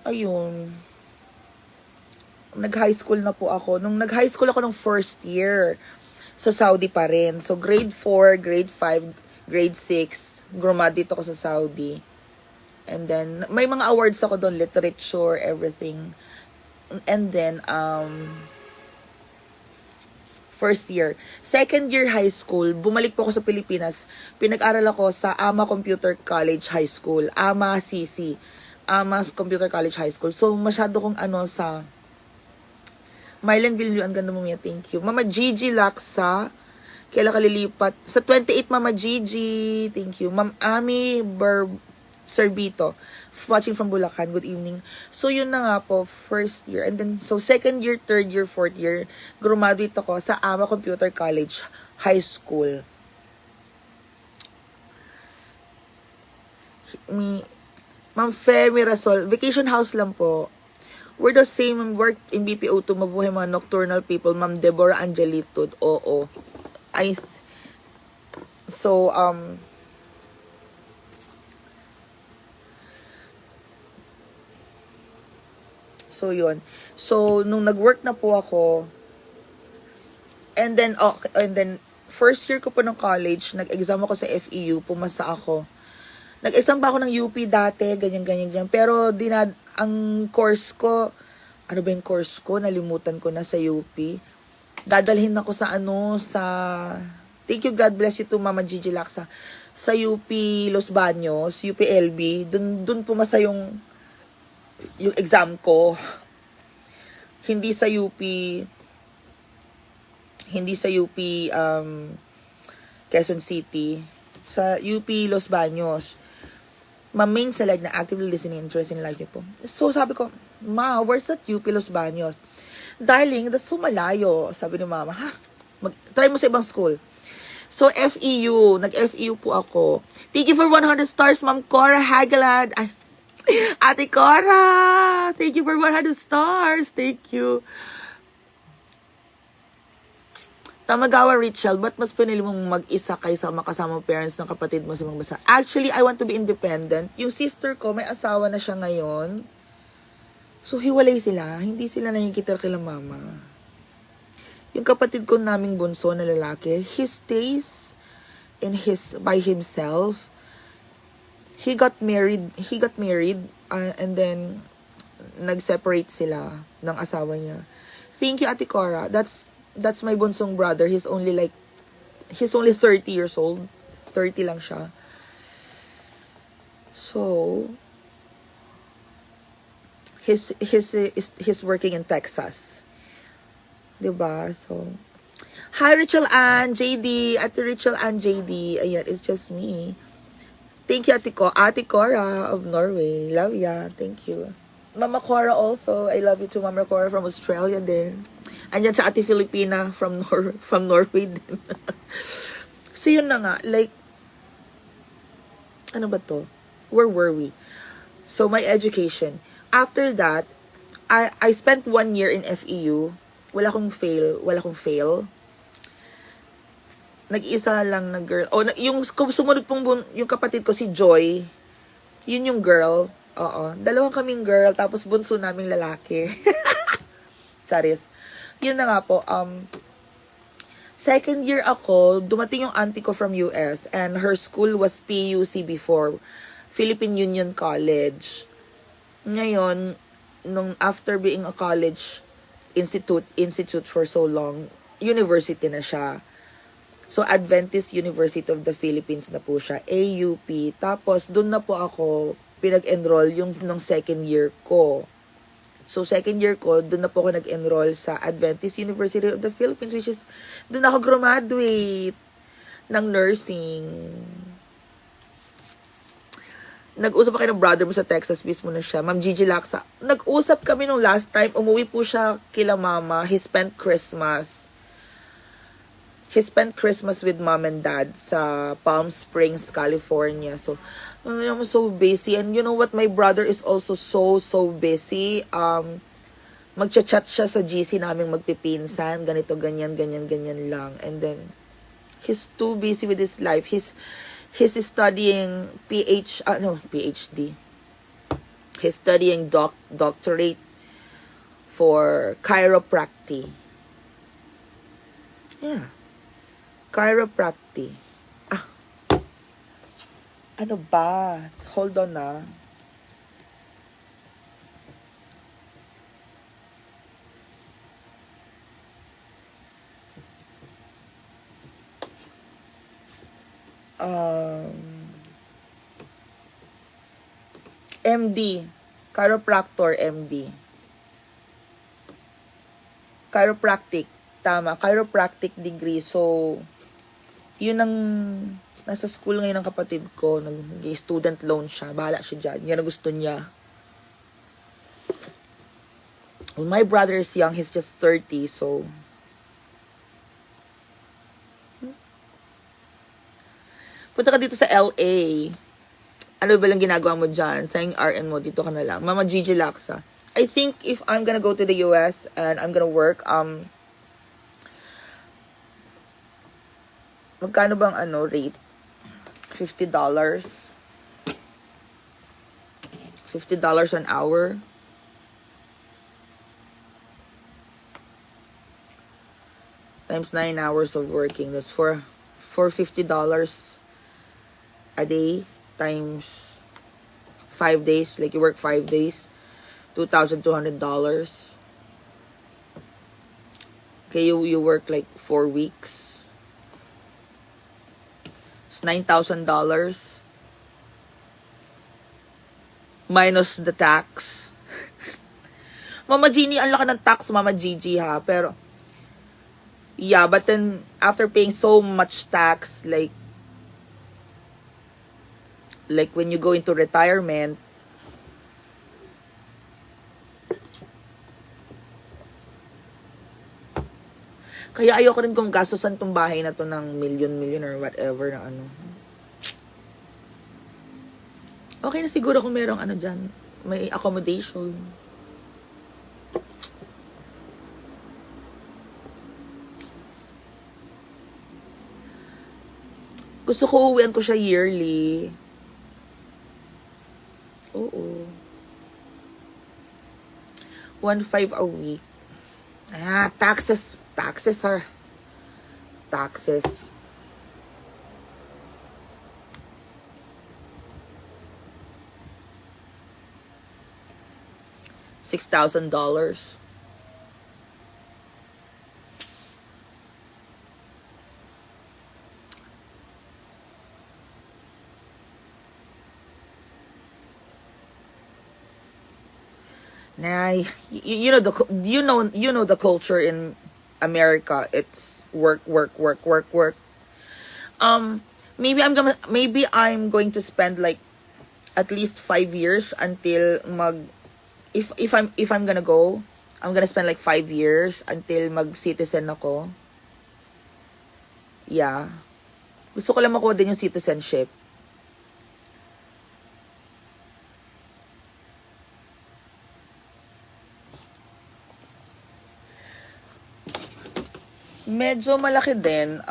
Speaker 1: ayun, nag-high school na po ako. Nung nag-high school ako nung first year, sa Saudi pa rin. So, grade 4, grade 5, grade 6, graduate ako sa Saudi. And then, may mga awards ako doon, literature, everything. And then, first year. Second year high school, bumalik po ako sa Pilipinas. Pinag-aral ako sa Ama Computer College High School. Ama CC. Ama Computer College High School. So, masyado kong sa Marlon Villu, ang ganda mo Mia, thank you. Mama Gigi Laksa, kailan ka lilipat? Sa 28, Mama Gigi, thank you. Ma'am Ami Serbito, watching from Bulacan, good evening. So, yun na nga po, first year. And then, so, second year, third year, fourth year, graduate ako sa Ama Computer College High School. Ma'am Femi Rasol, vacation house lang po. We're the same, work in BPO2, mabuhay mga nocturnal people. Ma'am Deborah Angelito, oo. So, yun. So, nung nag-work na po ako, and then, first year ko po ng college, nag-exam ako sa FEU, pumasa ako. Nag-exam pa ako ng UP dati, ganyan. Pero, ang course ko, ano ba yung course ko? Nalimutan ko na sa UP. Dadalhin ako sa thank you, God bless you to Mama Gigi Laksa. Sa UP Los Baños, UPLB, dun pumasa yung exam ko. Hindi sa UP, Quezon City, sa UP Los Baños. Ma-main select na actively listening interest in life niyo po. So, sabi ko, Ma, where's that UP Los Baños? Darling, that's so malayo. Sabi ni Mama, ha? Try mo sa ibang school. So, FEU. Nag-FEU po ako. Thank you for 100 stars, Ma'am Cora Hagaland. Ay, Ate Cora! Thank you for 100 stars. Thank you. Tamagawa Richel, ba't mas pinili mong mag-isa kaysa makasama parents ng kapatid mo sa mga bansa? Actually, I want to be independent. Yung sister ko, may asawa na siya ngayon. So, hiwalay sila. Hindi sila nakikita kila mama. Yung kapatid ko naming bunso na lalaki, he stays by himself. He got married and then nag-separate sila ng asawa niya. Thank you, Ate Cora. That's my bunsong brother. He's only 30 years old. 30 lang siya. So, he's working in Texas. Diba? So, hi, Rachel Ann, JD. Ate Rachel Ann, JD. Ayan, it's just me. Thank you, Ate Cora of Norway. Love ya. Thank you. Mama Cora also. I love you too, Mama Cora from Australia din. Andyan sa Ate Filipina from Norway din. So, yun na nga. Like, ano ba to? Where were we? So, my education. After that, I spent 1 year in FEU. Wala akong fail. Nag-isa lang na girl. Yung sumunod pong yung kapatid ko, si Joy. Yun yung girl. Oo. Dalawang kaming girl, tapos bunso naming lalaki. Charis. Yun na nga po. Second year ako, dumating yung auntie ko from US, and her school was PUC before. Philippine Union College. Ngayon, after being a college institute for so long, university na siya. So, Adventist University of the Philippines na po siya, AUP. Tapos, dun na po ako pinag-enroll nung second year ko. So, second year ko, dun na po ako nag-enroll sa Adventist University of the Philippines, which is, dun ako graduate ng nursing. Nag-usap pa kayo ng brother mo sa Texas, mismo na siya. Ma'am Gigi Laksa. Nag-usap kami nung last time, umuwi po siya kila mama. He spent Christmas with mom and dad sa Palm Springs, California. So, I'm so busy. And you know what? My brother is also so busy. Magchat-chat siya sa GC naming magpipinsan. Ganito, ganyan lang. And then, he's too busy with his life. He's studying PhD. He's studying doctorate for chiropractic. Yeah. Chiropractic. Ano ba? Hold on na. MD. Chiropractor MD. Chiropractic. Tama. Chiropractic degree. So, yun ang nasa school ngayon ng kapatid ko. Nag-student loan siya. Bahala siya dyan. Yan ang gusto niya. When my brother is young, he's just 30. So, punta ka dito sa LA. Ano ba lang ginagawa mo dyan? Sayang RN mo, dito ka na lang. Mama Gigi Laksa. I think if I'm gonna go to the US and I'm gonna work, magkano bang rate? $50? $50 an hour? Times 9 hours of working. That's for $50 a day times 5 days. Like you work 5 days, $2,200. Okay, you work like 4 weeks. It's $9,000 minus the tax. Mama Jeannie, ang laki ng tax, Mama Gigi ha. Pero Yeah, but then after paying so much tax, like when you go into retirement, kaya ayoko rin kung gastosan tong bahay na to ng million or whatever na ano. Okay na siguro kung merong ano dyan, may accommodation. Gusto ko uwian ko siya yearly. Oo. 1.5 a week. Taxes. Taxes are. Taxes. $6,000. Nah, you know the culture in America. It's work. Maybe I'm going to spend like at least 5 years until if I'm gonna go, I'm gonna spend like 5 years until mag-citizen ako. Yeah. Gusto ko lang makuha din yung citizenship. Medyo malaki din.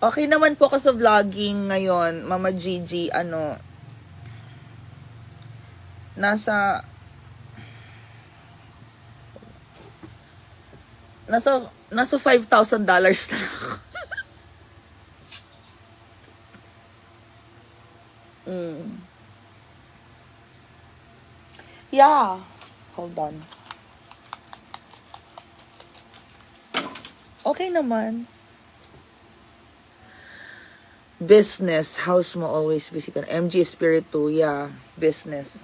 Speaker 1: Okay naman po ako sa vlogging ngayon, Mama Gigi, nasa $5,000 na ako. Yeah. Hold on. Okay naman. Business. House mo always busy ka. MG Spirit 2. Yeah. Business.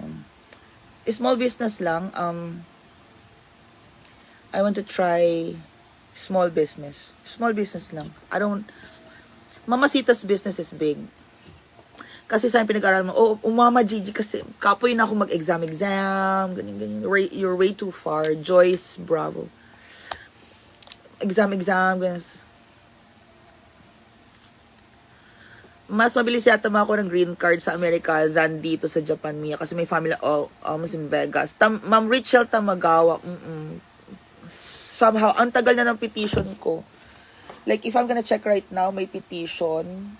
Speaker 1: Small business lang. I want to try small business. Small business lang. Mamacita's business is big. Kasi sa pinag-aaral mo, Mama Gigi, kasi kapoy na ako mag-exam, ganyan. You're way too far. Joyce, bravo. Exam, ganyan. Mas mabilis yata ako ng green card sa Amerika than dito sa Japan, Mia. Kasi may family almost in Vegas. Ma'am Richelle Tamagawa, somehow, ang tagal na ng petition ko. Like, if I'm gonna check right now, may petition.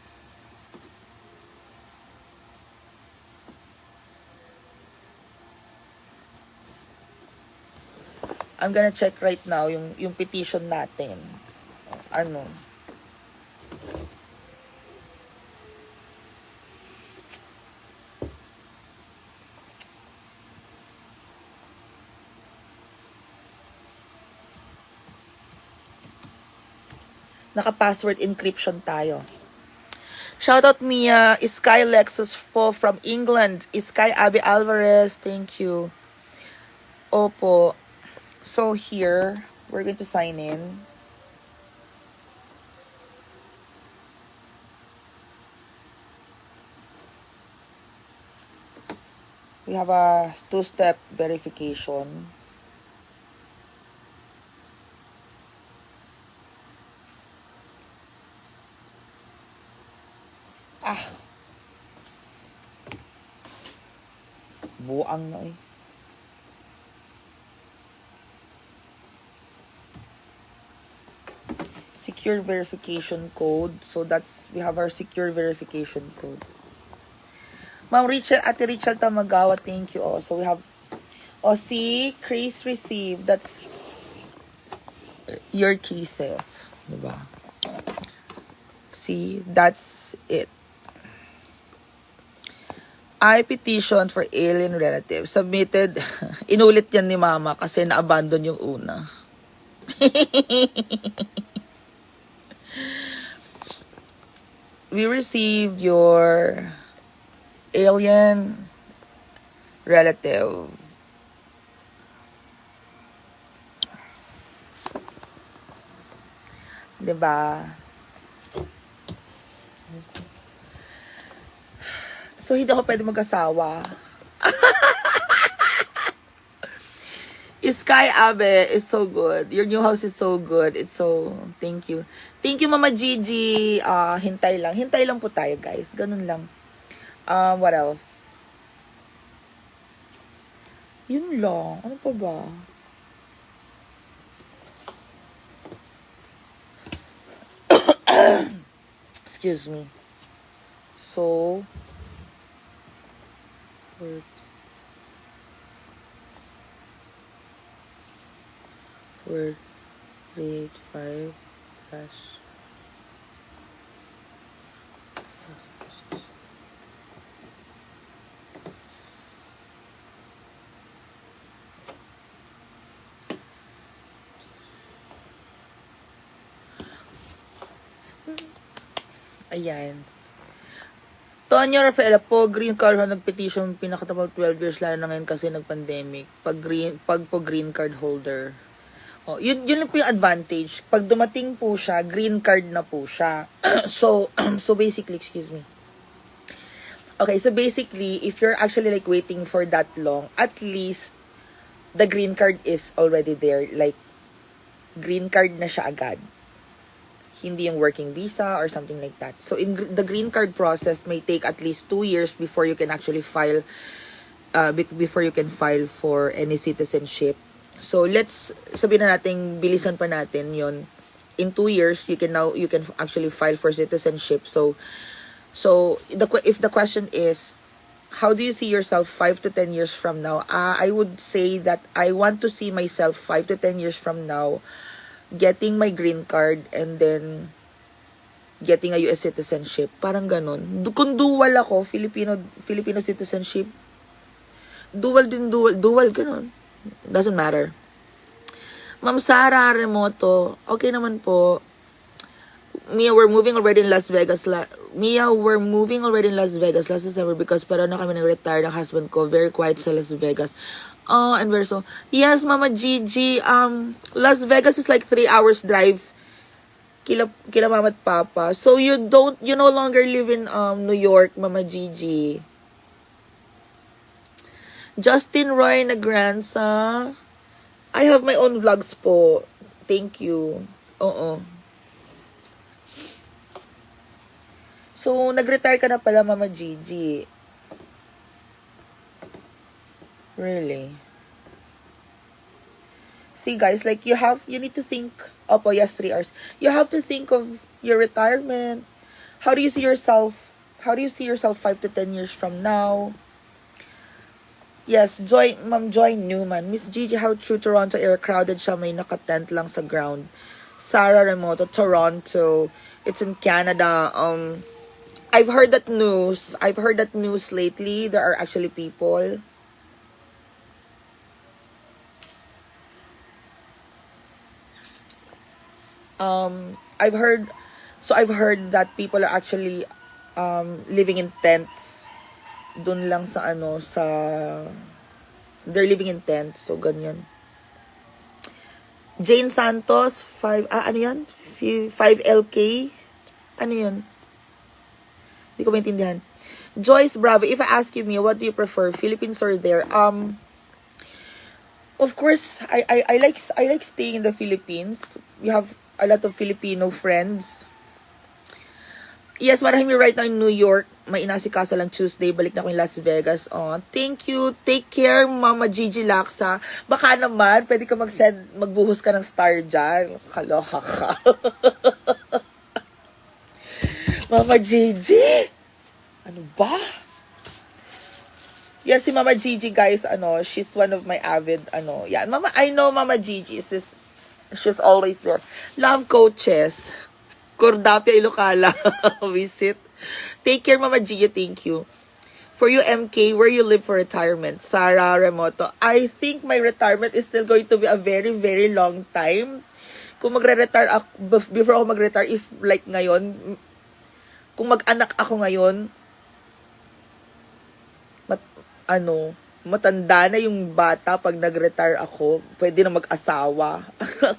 Speaker 1: I'm gonna check right now yung petition natin. Naka-password encryption tayo. Shoutout Mia, Sky Lexus po from England. Sky Abby Alvarez, thank you. Opo. So here, we're going to sign in. We have a 2-step verification. Buang na eh. Secure verification code. So we have our secure verification code. Ma'am Ate Richelle Tamagawa, thank you also. We have, see, Chris received. That's your cases. Diba? See, that's it. I petition for alien relatives. Submitted. Inulit yan ni Mama kasi na-abandon yung una. We received your alien relative 'Diba? So, hindi ako pwede mag-asawa. Sky Abe is so good. Your new house is so good. It's so, thank you. Thank you, Mama Gigi. Hintay lang. Hintay lang po tayo, guys. Ganun lang. What else? Yun lang. Ano pa ba? Excuse me. So, 4, 3, 5, plus. Ayan. Tonyo Rafaela po, green card ho, nag-petition, pinakatapal 12 years, lalo na ngayon kasi nag-pandemic. Pag po green card holder. Oh, yun lang po yung advantage. Pag dumating po siya, green card na po siya. So basically, excuse me. Okay, so basically, if you're actually like waiting for that long, at least the green card is already there. Like, green card na siya agad. Hindi yung working visa or something like that. So, in the green card process may take at least 2 years before you can actually file, before you can file for any citizenship. So, let's sabihin na natin, bilisan pa natin yon. In 2 years, you can actually file for citizenship. So if the question is, how do you see yourself 5 to 10 years from now? I would say that I want to see myself 5 to 10 years from now getting my green card and then getting a US citizenship. Parang ganun. Kung dual ako, Filipino citizenship, dual, ganun. Doesn't matter. Ma'am Sara Remoto, okay naman po. Mia, we're moving already in Las Vegas last December because para na kami nag-retire ng husband ko. Very quiet sa Las Vegas. Oh, and we're so... Yes, Mama Gigi. Las Vegas is like 3 hours drive. Kila Mama at Papa. So you no longer live in New York, Mama Gigi. Justin Roy Nagranza. I have my own vlogs po. Thank you. Oo. So, nag-retire ka na pala, Mama Gigi. Really? See, guys, like, you need to think, opo, yes, 3 hours. You have to think of your retirement. How do you see yourself 5 to 10 years from now? Yes, Ma'am Joy Newman. Miss Gigi, how true Toronto area crowded siya, may nakatent lang sa ground. Sarah Remoto, Toronto. It's in Canada. I've heard that news lately. There are actually people. I've heard that people are actually living in tents. Dun lang sa they're living in tents, so ganyan. Jane Santos, 5 LK. Ano yun? Hindi ko maintindihan. Joyce Bravo, if I ask you, Mia, what do you prefer, Philippines or there? Of course, I like staying in the Philippines. We have a lot of Filipino friends. Yes, marami right now in New York. May inasikaso lang Tuesday. Balik na ako in Las Vegas. Oh, thank you. Take care, Mama Gigi Laksa. Baka naman, pwede ka magbuhos ka ng star dyan. Kaloka ka. Mama Gigi? Ano ba? Yes, si Mama Gigi, guys, she's one of my avid, yeah. I know Mama Gigi she's always there. Love coaches. Cordapia, Ilocala. Visit. Take care, Mama Gigi. Thank you. For you, MK, where you live for retirement? Sarah Remoto. I think my retirement is still going to be a very, very long time. Kung magre-retire ako, before ako mag-retire, if like ngayon, kung mag-anak ako ngayon, matanda na yung bata pag nag-retire ako. Pwede na mag-asawa.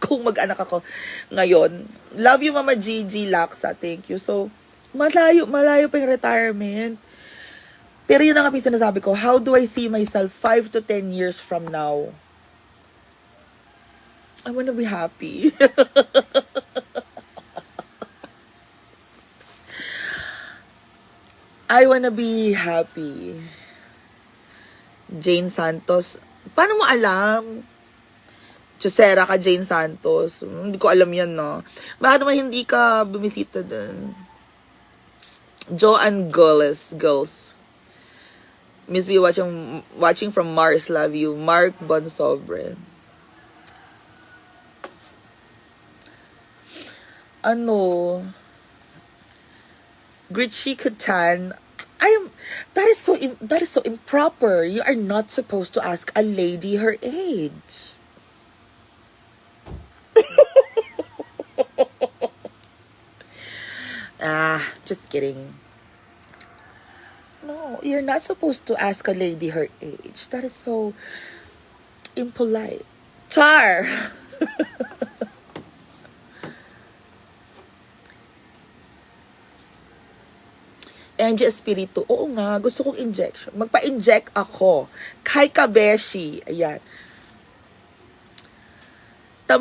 Speaker 1: Kung mag-anak ako ngayon. Love you, Mama Gigi Laksa. Thank you. So, malayo pa yung retirement. Pero yun ang nga sinasabi ko, how do I see myself 5 to 10 years from now? I wanna be happy. I wanna be happy. Jane Santos. Paano mo alam? Chusera ka, Jane Santos. Hindi ko alam yan, no? Bakit naman hindi ka bumisita dun? Joanne Girls. Miss B watching from Mars, love you. Mark Bonsobre. Gritchy Katan. That is so improper. You are not supposed to ask a lady her age. Just kidding. No, you're not supposed to ask a lady her age. That is so impolite. Char! MJ Espiritu. Oo nga, gusto kong injection. Magpa-inject ako. Kay Kabeshi. Ayan.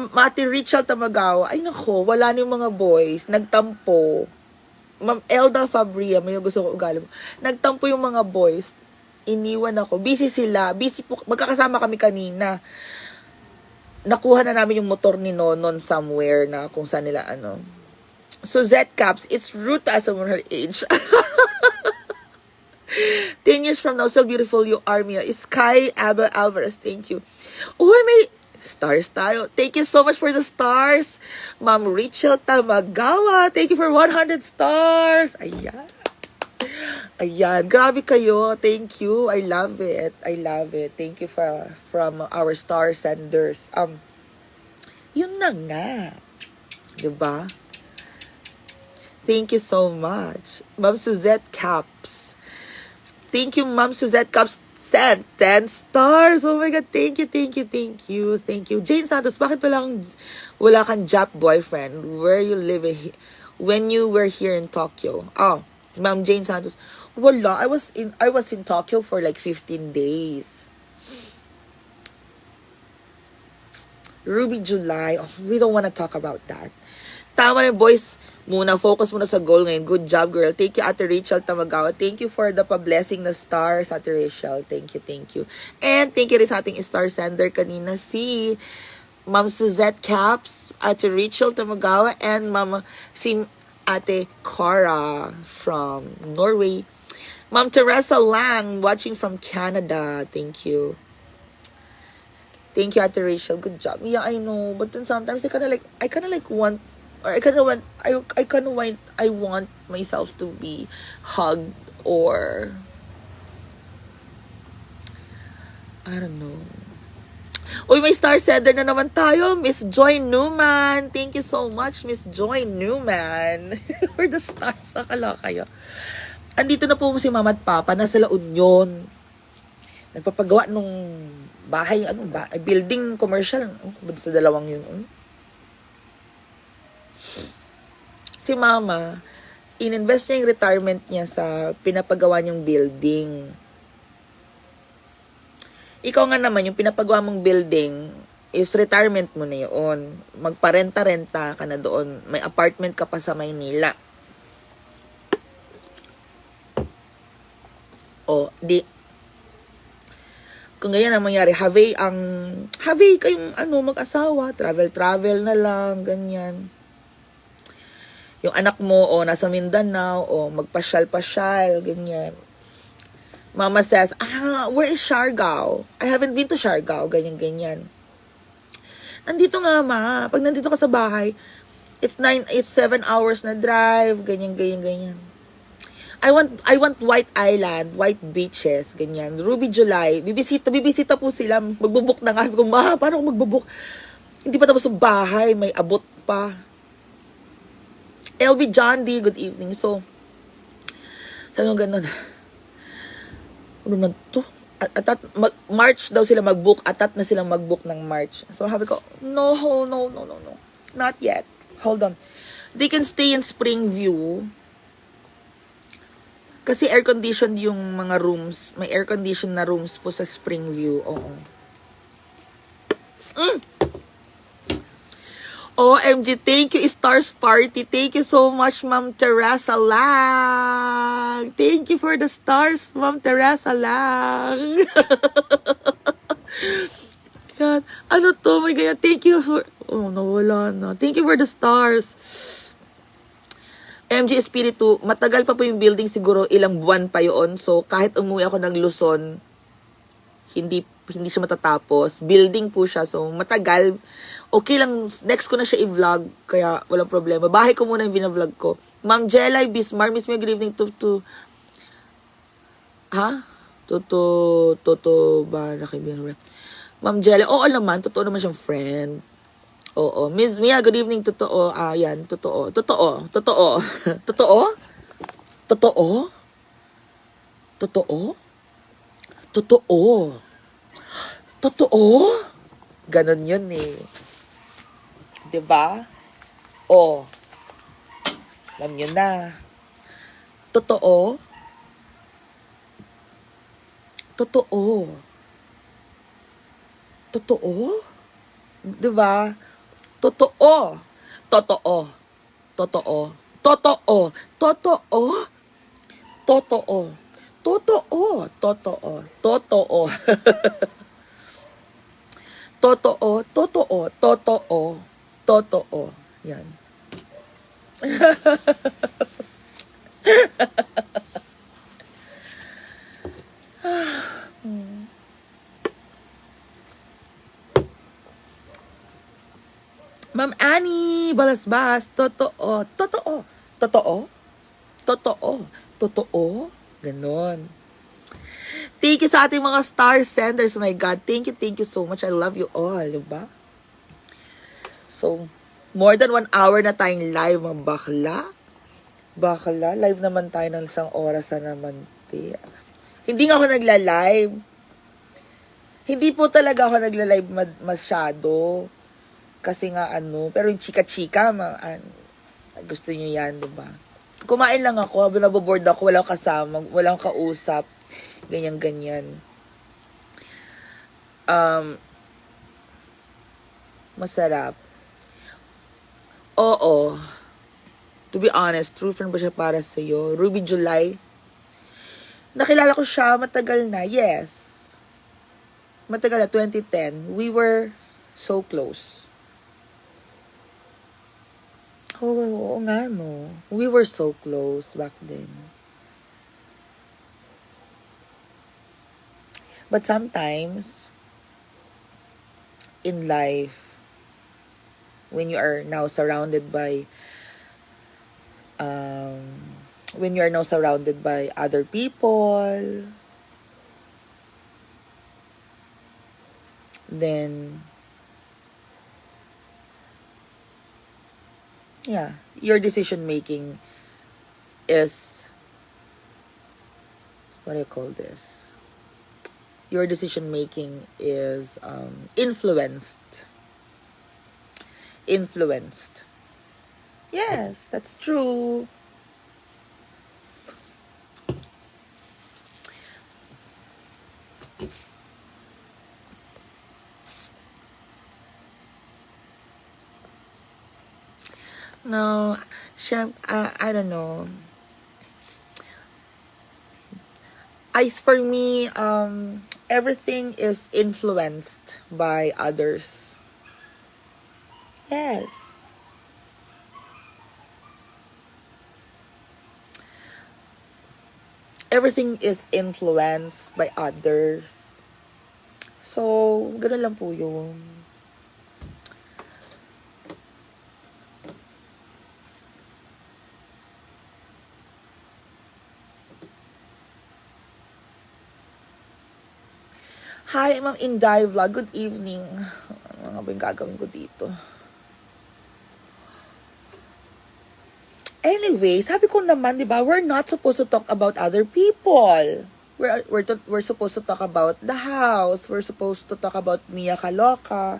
Speaker 1: Mati Richard Tamagawa. Ay nako, wala na yung mga boys. Nagtampo. Ma'am Elda Fabria, may gusto ko ugali mo. Nagtampo yung mga boys. Iniwan ako. Busy sila. Busy po. Magkakasama kami kanina. Nakuha na namin yung motor ni Nonon somewhere na kung saan nila Suzette Caps, it's rude to ask someone her age. 10 years from now, so beautiful you are, Mia. Sky Abba Alvarez, thank you. Uy, may stars tayo. Thank you so much for the stars. Ma'am Rachel Tamagawa, thank you for 100 stars. Ayan. Ayan, grabe kayo. Thank you. I love it. Thank you from our star senders. Yun na nga. Diba? Thank you so much. Ma'am Suzette Caps. Thank you, Ma'am Suzette Caps. Sent 10 stars. Oh my God. Thank you. Jane Santos, bakit wala kang Jap boyfriend? Where you live when you were here in Tokyo? Oh, Ma'am Jane Santos. Wala. I was in Tokyo for like 15 days. Ruby July. Oh, we don't want to talk about that. Tama na, boys. Focus muna sa goal ngayon. Good job, girl. Thank you, Ate Rachel Tamagawa. Thank you for the pa-blessing na stars, Ate Rachel. Thank you. And thank you rin sa ating star sender kanina, si Ma'am Suzette Caps, Ate Rachel Tamagawa, and si Ate Cara from Norway. Ma'am Teresa Lang, watching from Canada. Thank you. Thank you, Ate Rachel. Good job. Yeah, I know. But then sometimes I want myself to be hugged, or I don't know. Uy, may star sender na naman tayo. Miss Joy Newman. Thank you so much, Miss Joy Newman. For the stars. Akala kayo. Andito na po si Mama at Papa. Nasa La Union. Nagpapagawa nung bahay, building commercial. Sa dalawang yun. Si Mama, ininvest niya yung retirement niya sa pinapagawa niyong building. Ikaw nga naman, yung pinapagawa mong building is retirement mo na yun. Magparenta-renta ka na doon. May apartment ka pa sa Maynila. O, kung ganyan ang mangyari, have kayong mag-asawa, travel na lang, ganyan. Yung anak mo, nasa Mindanao, magpasyal-pasyal, ganyan. Mama says, where is Siargao? I haven't been to Siargao, ganyan. Nandito nga, Ma. Pag nandito ka sa bahay, it's 7 hours na drive, ganyan. I want White Island, White Beaches, ganyan. Ruby July, bibisita po sila. Magbubuk na nga. Ma, paano ako magbubuk? Hindi pa tapos sa bahay, may abot pa. LB John D, good evening. So, sabi ko ganun. Ano na to? March daw sila mag-book, atat na silang mag-book ng March. So sabi ko, no, not yet. Hold on. They can stay in Springview. Kasi air-conditioned yung mga rooms. May air-conditioned na rooms po sa Springview. Oo. OMG, thank you, Stars Party. Thank you so much, Ma'am Teresa Lang. Thank you for the stars, Ma'am Teresa Lang. Yan. Ano to? May ganyan. Thank you for... Oh, nawala na. Thank you for the stars. MG Espiritu, matagal pa po yung building, siguro ilang buwan pa yun. So, kahit umuwi ako ng Luzon, hindi siya matatapos. Building po siya, so matagal. Okay lang, next ko na siya i-vlog, kaya walang problema. Bahay ko muna yung binavlog ko. Ma'am Jelay Bismar, miss me, good evening to ha? Toto ba nakibinura? Ma'am Jelay, oo naman, totoo naman siyang friend. Oo, Miss Mia, good evening, totoo. Yan, totoo. Totoo? Totoo? Ganon yun eh. Diba? Oh. Alam nyo na. Totoo. Diba? Totoo. Totoo. Yan. Ma'am Annie, balasbas, totoo. Ganon. Thank you sa ating mga star senders. Oh my God, thank you so much. I love you all, diba? So, more than 1 hour na tayong live, mga bakla. Live naman tayo ng 1 oras na naman. Hindi nga ako nagla-live. Hindi po talaga ako nagla-live masyado. Kasi nga pero yung chika-chika, gusto nyo yan, diba? Kumain lang ako, naboboard ako, walang kasama, walang kausap, ganyan. Masarap. Oo. To be honest, true friend ba siya para sa'yo? Ruby July. Nakilala ko siya, matagal na, yes. Matagal na, 2010. We were so close. Oo nga, no. We were so close back then. But sometimes, in life, when you are now surrounded by other people, then yeah, your decision making is, what do you call this? Your decision making is influenced. Yes, that's true. No, I don't know. For me, everything is influenced by others. Yes. Everything is influenced by others. So, gano'n lang po yun. Hi, Ma'am Inday Vlog. Good evening. Ano nga ba yung gagawin ko dito? Anyway, sabi ko naman, di ba, we're not supposed to talk about other people. we're supposed to talk about the house. We're supposed to talk about Mia Kaloka.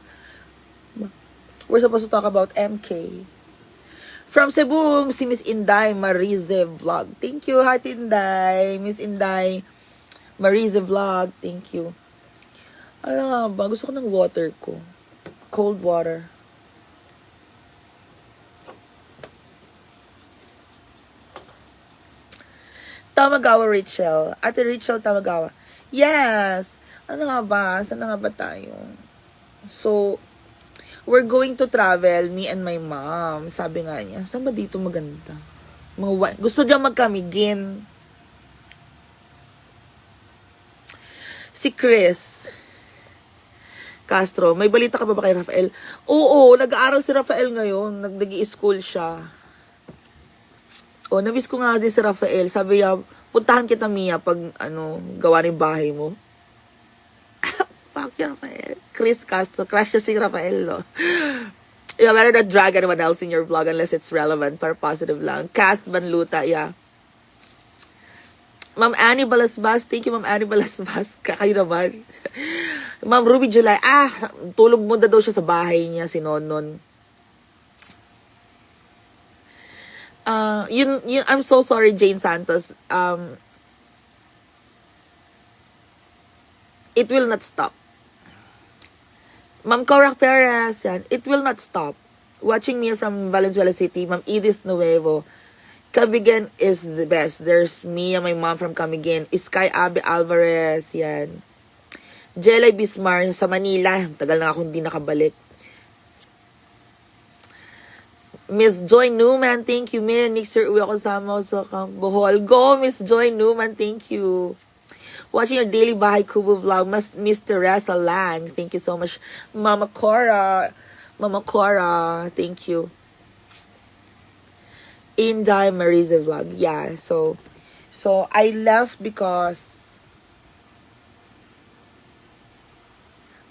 Speaker 1: We're supposed to talk about MK. From Cebu, si Miss Inday Marize Vlog. Thank you, Hati Inday. Miss Inday Marize Vlog. Thank you. Ano nga ba? Gusto ko ng water ko. Cold water. Tamagawa Rachel. Ate Rachel Tamagawa. Yes! Ano nga ba? Saan nga ba tayo? So, we're going to travel, me and my mom. Sabi nga niya, saan ba dito maganda? Gusto niya magkamigin. Si Chris Castro, may balita ka ba kay Rafael? Oo, nag-aaral si Rafael ngayon. Nag-i-school siya. O, namiss ko nga din si Rafael. Sabi niya, puntahan kita, Mia, pag, gawa ng bahay mo. Fuck you, Rafael. Chris Castro. Crush siya si Rafael, no? You better not drag anyone else in your vlog unless it's relevant or positive lang. Kath Banluta, yeah. Ma'am Annie Balasbas. Thank you, Ma'am Annie Balasbas. Kayo naman. Ma'am Ruby July. Tulog muna daw siya sa bahay niya, si Nonon. I'm so sorry, Jane Santos. It will not stop. Ma'am Cora Perez, yan. It will not stop. Watching me from Valenzuela City, Ma'am Edith Nuevo. Camigan is the best. There's me and my mom from Camigan. Sky Abe Alvarez, yan. Jelay Bismar sa Manila. Tagal na ako hindi nakabalik. Miss Joy Newman, thank you. Next year, uwi ako sama sa Bohol. Go, Miss Joy Newman, thank you. Watching your daily Bahay Kubo vlog, Miss Teresa Lang. Thank you so much. Mama Cora, thank you. Inday Marisa vlog. Yeah, so I left because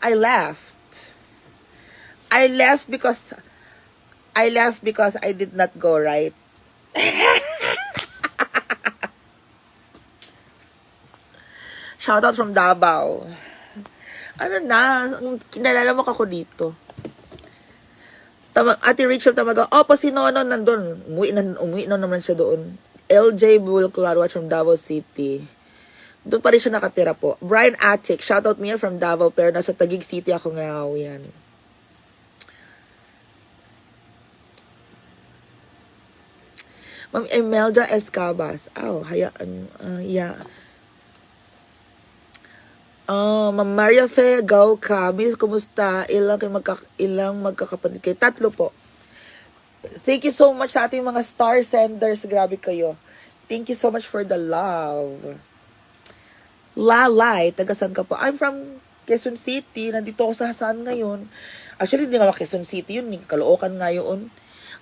Speaker 1: I left because I did not go right. Shout out from Davao. Ano na, kinalala mo ako dito. Ate Rachel Tamaga, pa si Nono nandun. Umuwi na naman siya doon. LJ Bulclar, watch from Davao City. Doon pa rin siya nakatira po. Brian Atik, shout out me from Davao, pero nasa Taguig City ako ngayon. Yan. Ma'am Imelda Escabas. Hayaan. Yeah. Ma'am Maria Fe Gauka. Miss, kumusta? Ilang magkakapatid kayo? 3 po. Thank you so much sa ating mga star senders. Grabe kayo. Thank you so much for the love. Lalay, tagasan ka po? I'm from Quezon City. Nandito ako sa Hasan ngayon. Actually, hindi nga Quezon City yun. Caloocan nga yun.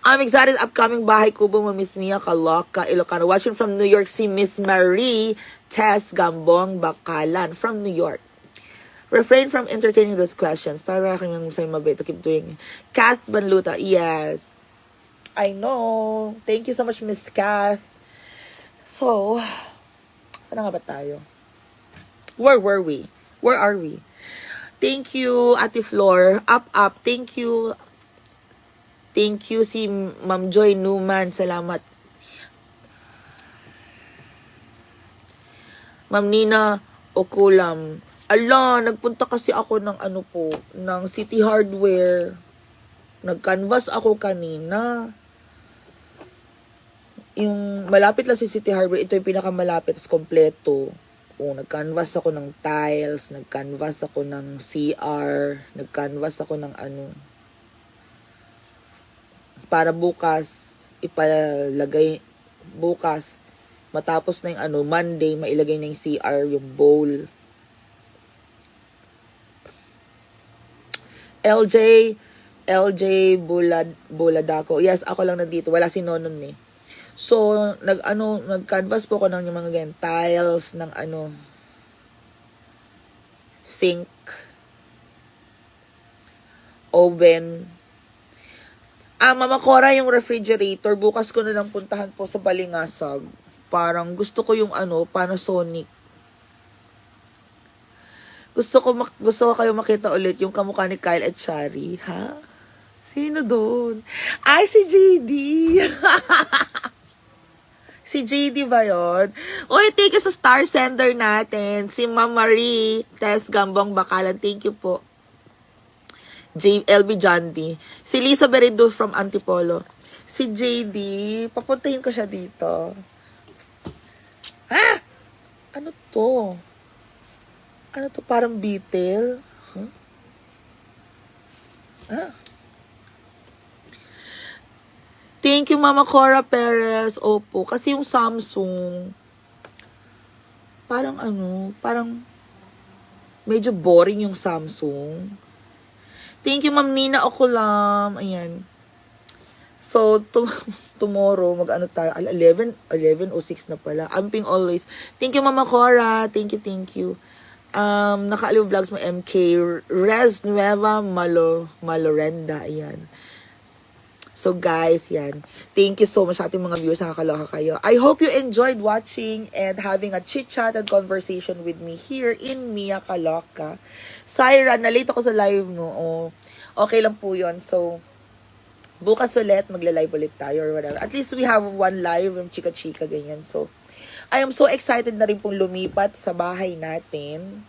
Speaker 1: I'm excited upcoming Bahay Kubo mo, Miss Mia Kaloka, Ilocano. Watching from New York, si Miss Marie Tess Gambong Bakalan from New York. Refrain from entertaining those questions. Para kami sa'yo mabait to keep doing. Kath Banluta, yes. I know. Thank you so much, Miss Kath. So, saan nga ba tayo? Where were we? Where are we? Thank you, Ate Flor. Up. Thank you. Thank you si Ma'am Joy Newman. Salamat. Ma'am Nina Okulam. Nagpunta kasi ako ng ng City Hardware. Nag-canvas ako kanina. Yung malapit lang si City Hardware, ito yung pinakamalapit, kompleto. Nag-canvas ako ng tiles, nag-canvas ako ng CR, nag-canvas ako ng para bukas ipalagay, bukas matapos na yung Monday mailagay na yung CR, yung bowl. LJ Buladako. Yes, ako lang nandito, wala si Nonon eh. So nag-canvas po ko ng yung mga ganyan tiles ng sink, oven. Mama Cora, yung refrigerator, bukas ko na lang puntahan po sa Balingasag. Parang gusto ko yung Panasonic. Gusto ko kayo makita ulit yung kamukha ni Kyle at Shari. Ha? Sino doon? Ay, si JD. Si JD ba yun? Uy, thank you sa star sender natin. Si Ma'am Marie Tess Gambong Bakalan. Thank you po. LB Jandy. Si Lisa Berido from Antipolo. Si JD, papuntahin ko siya dito. Ha? Ano to? Ano to? Parang beetle? Huh? Ah. Thank you, Mama Cora Perez. Opo. Kasi yung Samsung, parang medyo boring yung Samsung. Thank you, Ma'am Nina Okulam. Ayan. So, tomorrow, tayo? 11:06 na pala. Amping always. Thank you, Mama Cora. Thank you. Nakaaliw vlogs mo, MK. Rez Nueva Malorenda. Ayan. So guys, yan. Thank you so much sa ating mga viewers. Nakakaloka kayo. I hope you enjoyed watching and having a chit-chat and conversation with me here in Mia Kaloka. Syra, na-late ako sa live mo. Oh, okay lang po yun. So, bukas ulit, magla-live ulit tayo or whatever. At least we have one live, yung chika-chika, ganyan. So, I am so excited na rin pong lumipat sa bahay natin.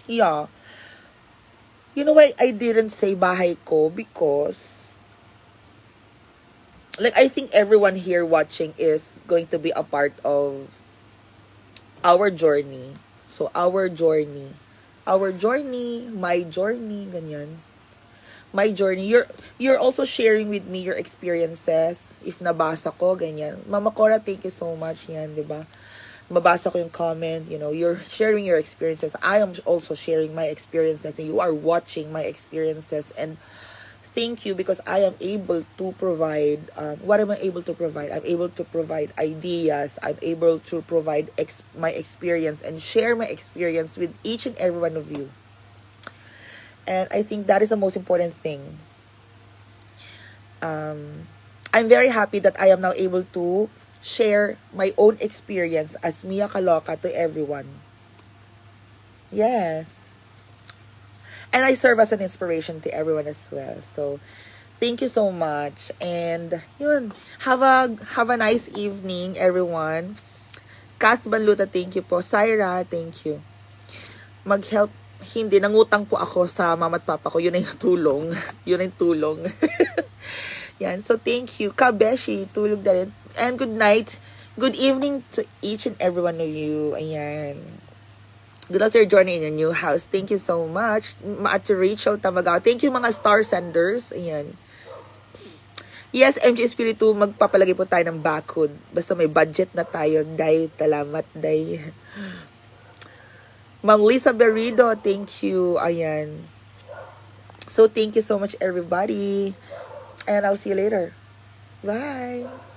Speaker 1: Yeah. You know why I didn't say bahay ko? Because I think everyone here watching is going to be a part of our journey. So, our journey, my journey, ganyan. My journey. You're also sharing with me your experiences. If nabasa ko, ganyan. Mama Cora, thank you so much, yan, di ba? Mabasa ko yung comment, you're sharing your experiences. I am also sharing my experiences, and you are watching my experiences, and thank you because I am able to provide, what am I able to provide? I'm able to provide ideas. I'm able to provide my experience and share my experience with each and every one of you. And I think that is the most important thing. I'm very happy that I am now able to share my own experience as Mia Kaloka to everyone. Yes. And I serve as an inspiration to everyone as well. So, thank you so much. And, yun, have a nice evening, everyone. Kath Baluta, thank you po. Syra, thank you. Mag-help. Hindi, nangutang po ako sa mama at papa ko. Yun ay tulong. Yun ay tulong. Yan. So, thank you. Kabeshi, tulog na rin. And good night. Good evening to each and every one of you. Ayan. Good luck to your journey in your new house. Thank you so much. At Rachel Tamagaw. Thank you mga star senders. Ayan. Yes, MG Espiritu, magpapalagay po tayo ng backhood. Basta may budget na tayo. Day, talamat, day. Ma'am Lisa Berido, thank you. Ayan. So, thank you so much, everybody. And I'll see you later. Bye.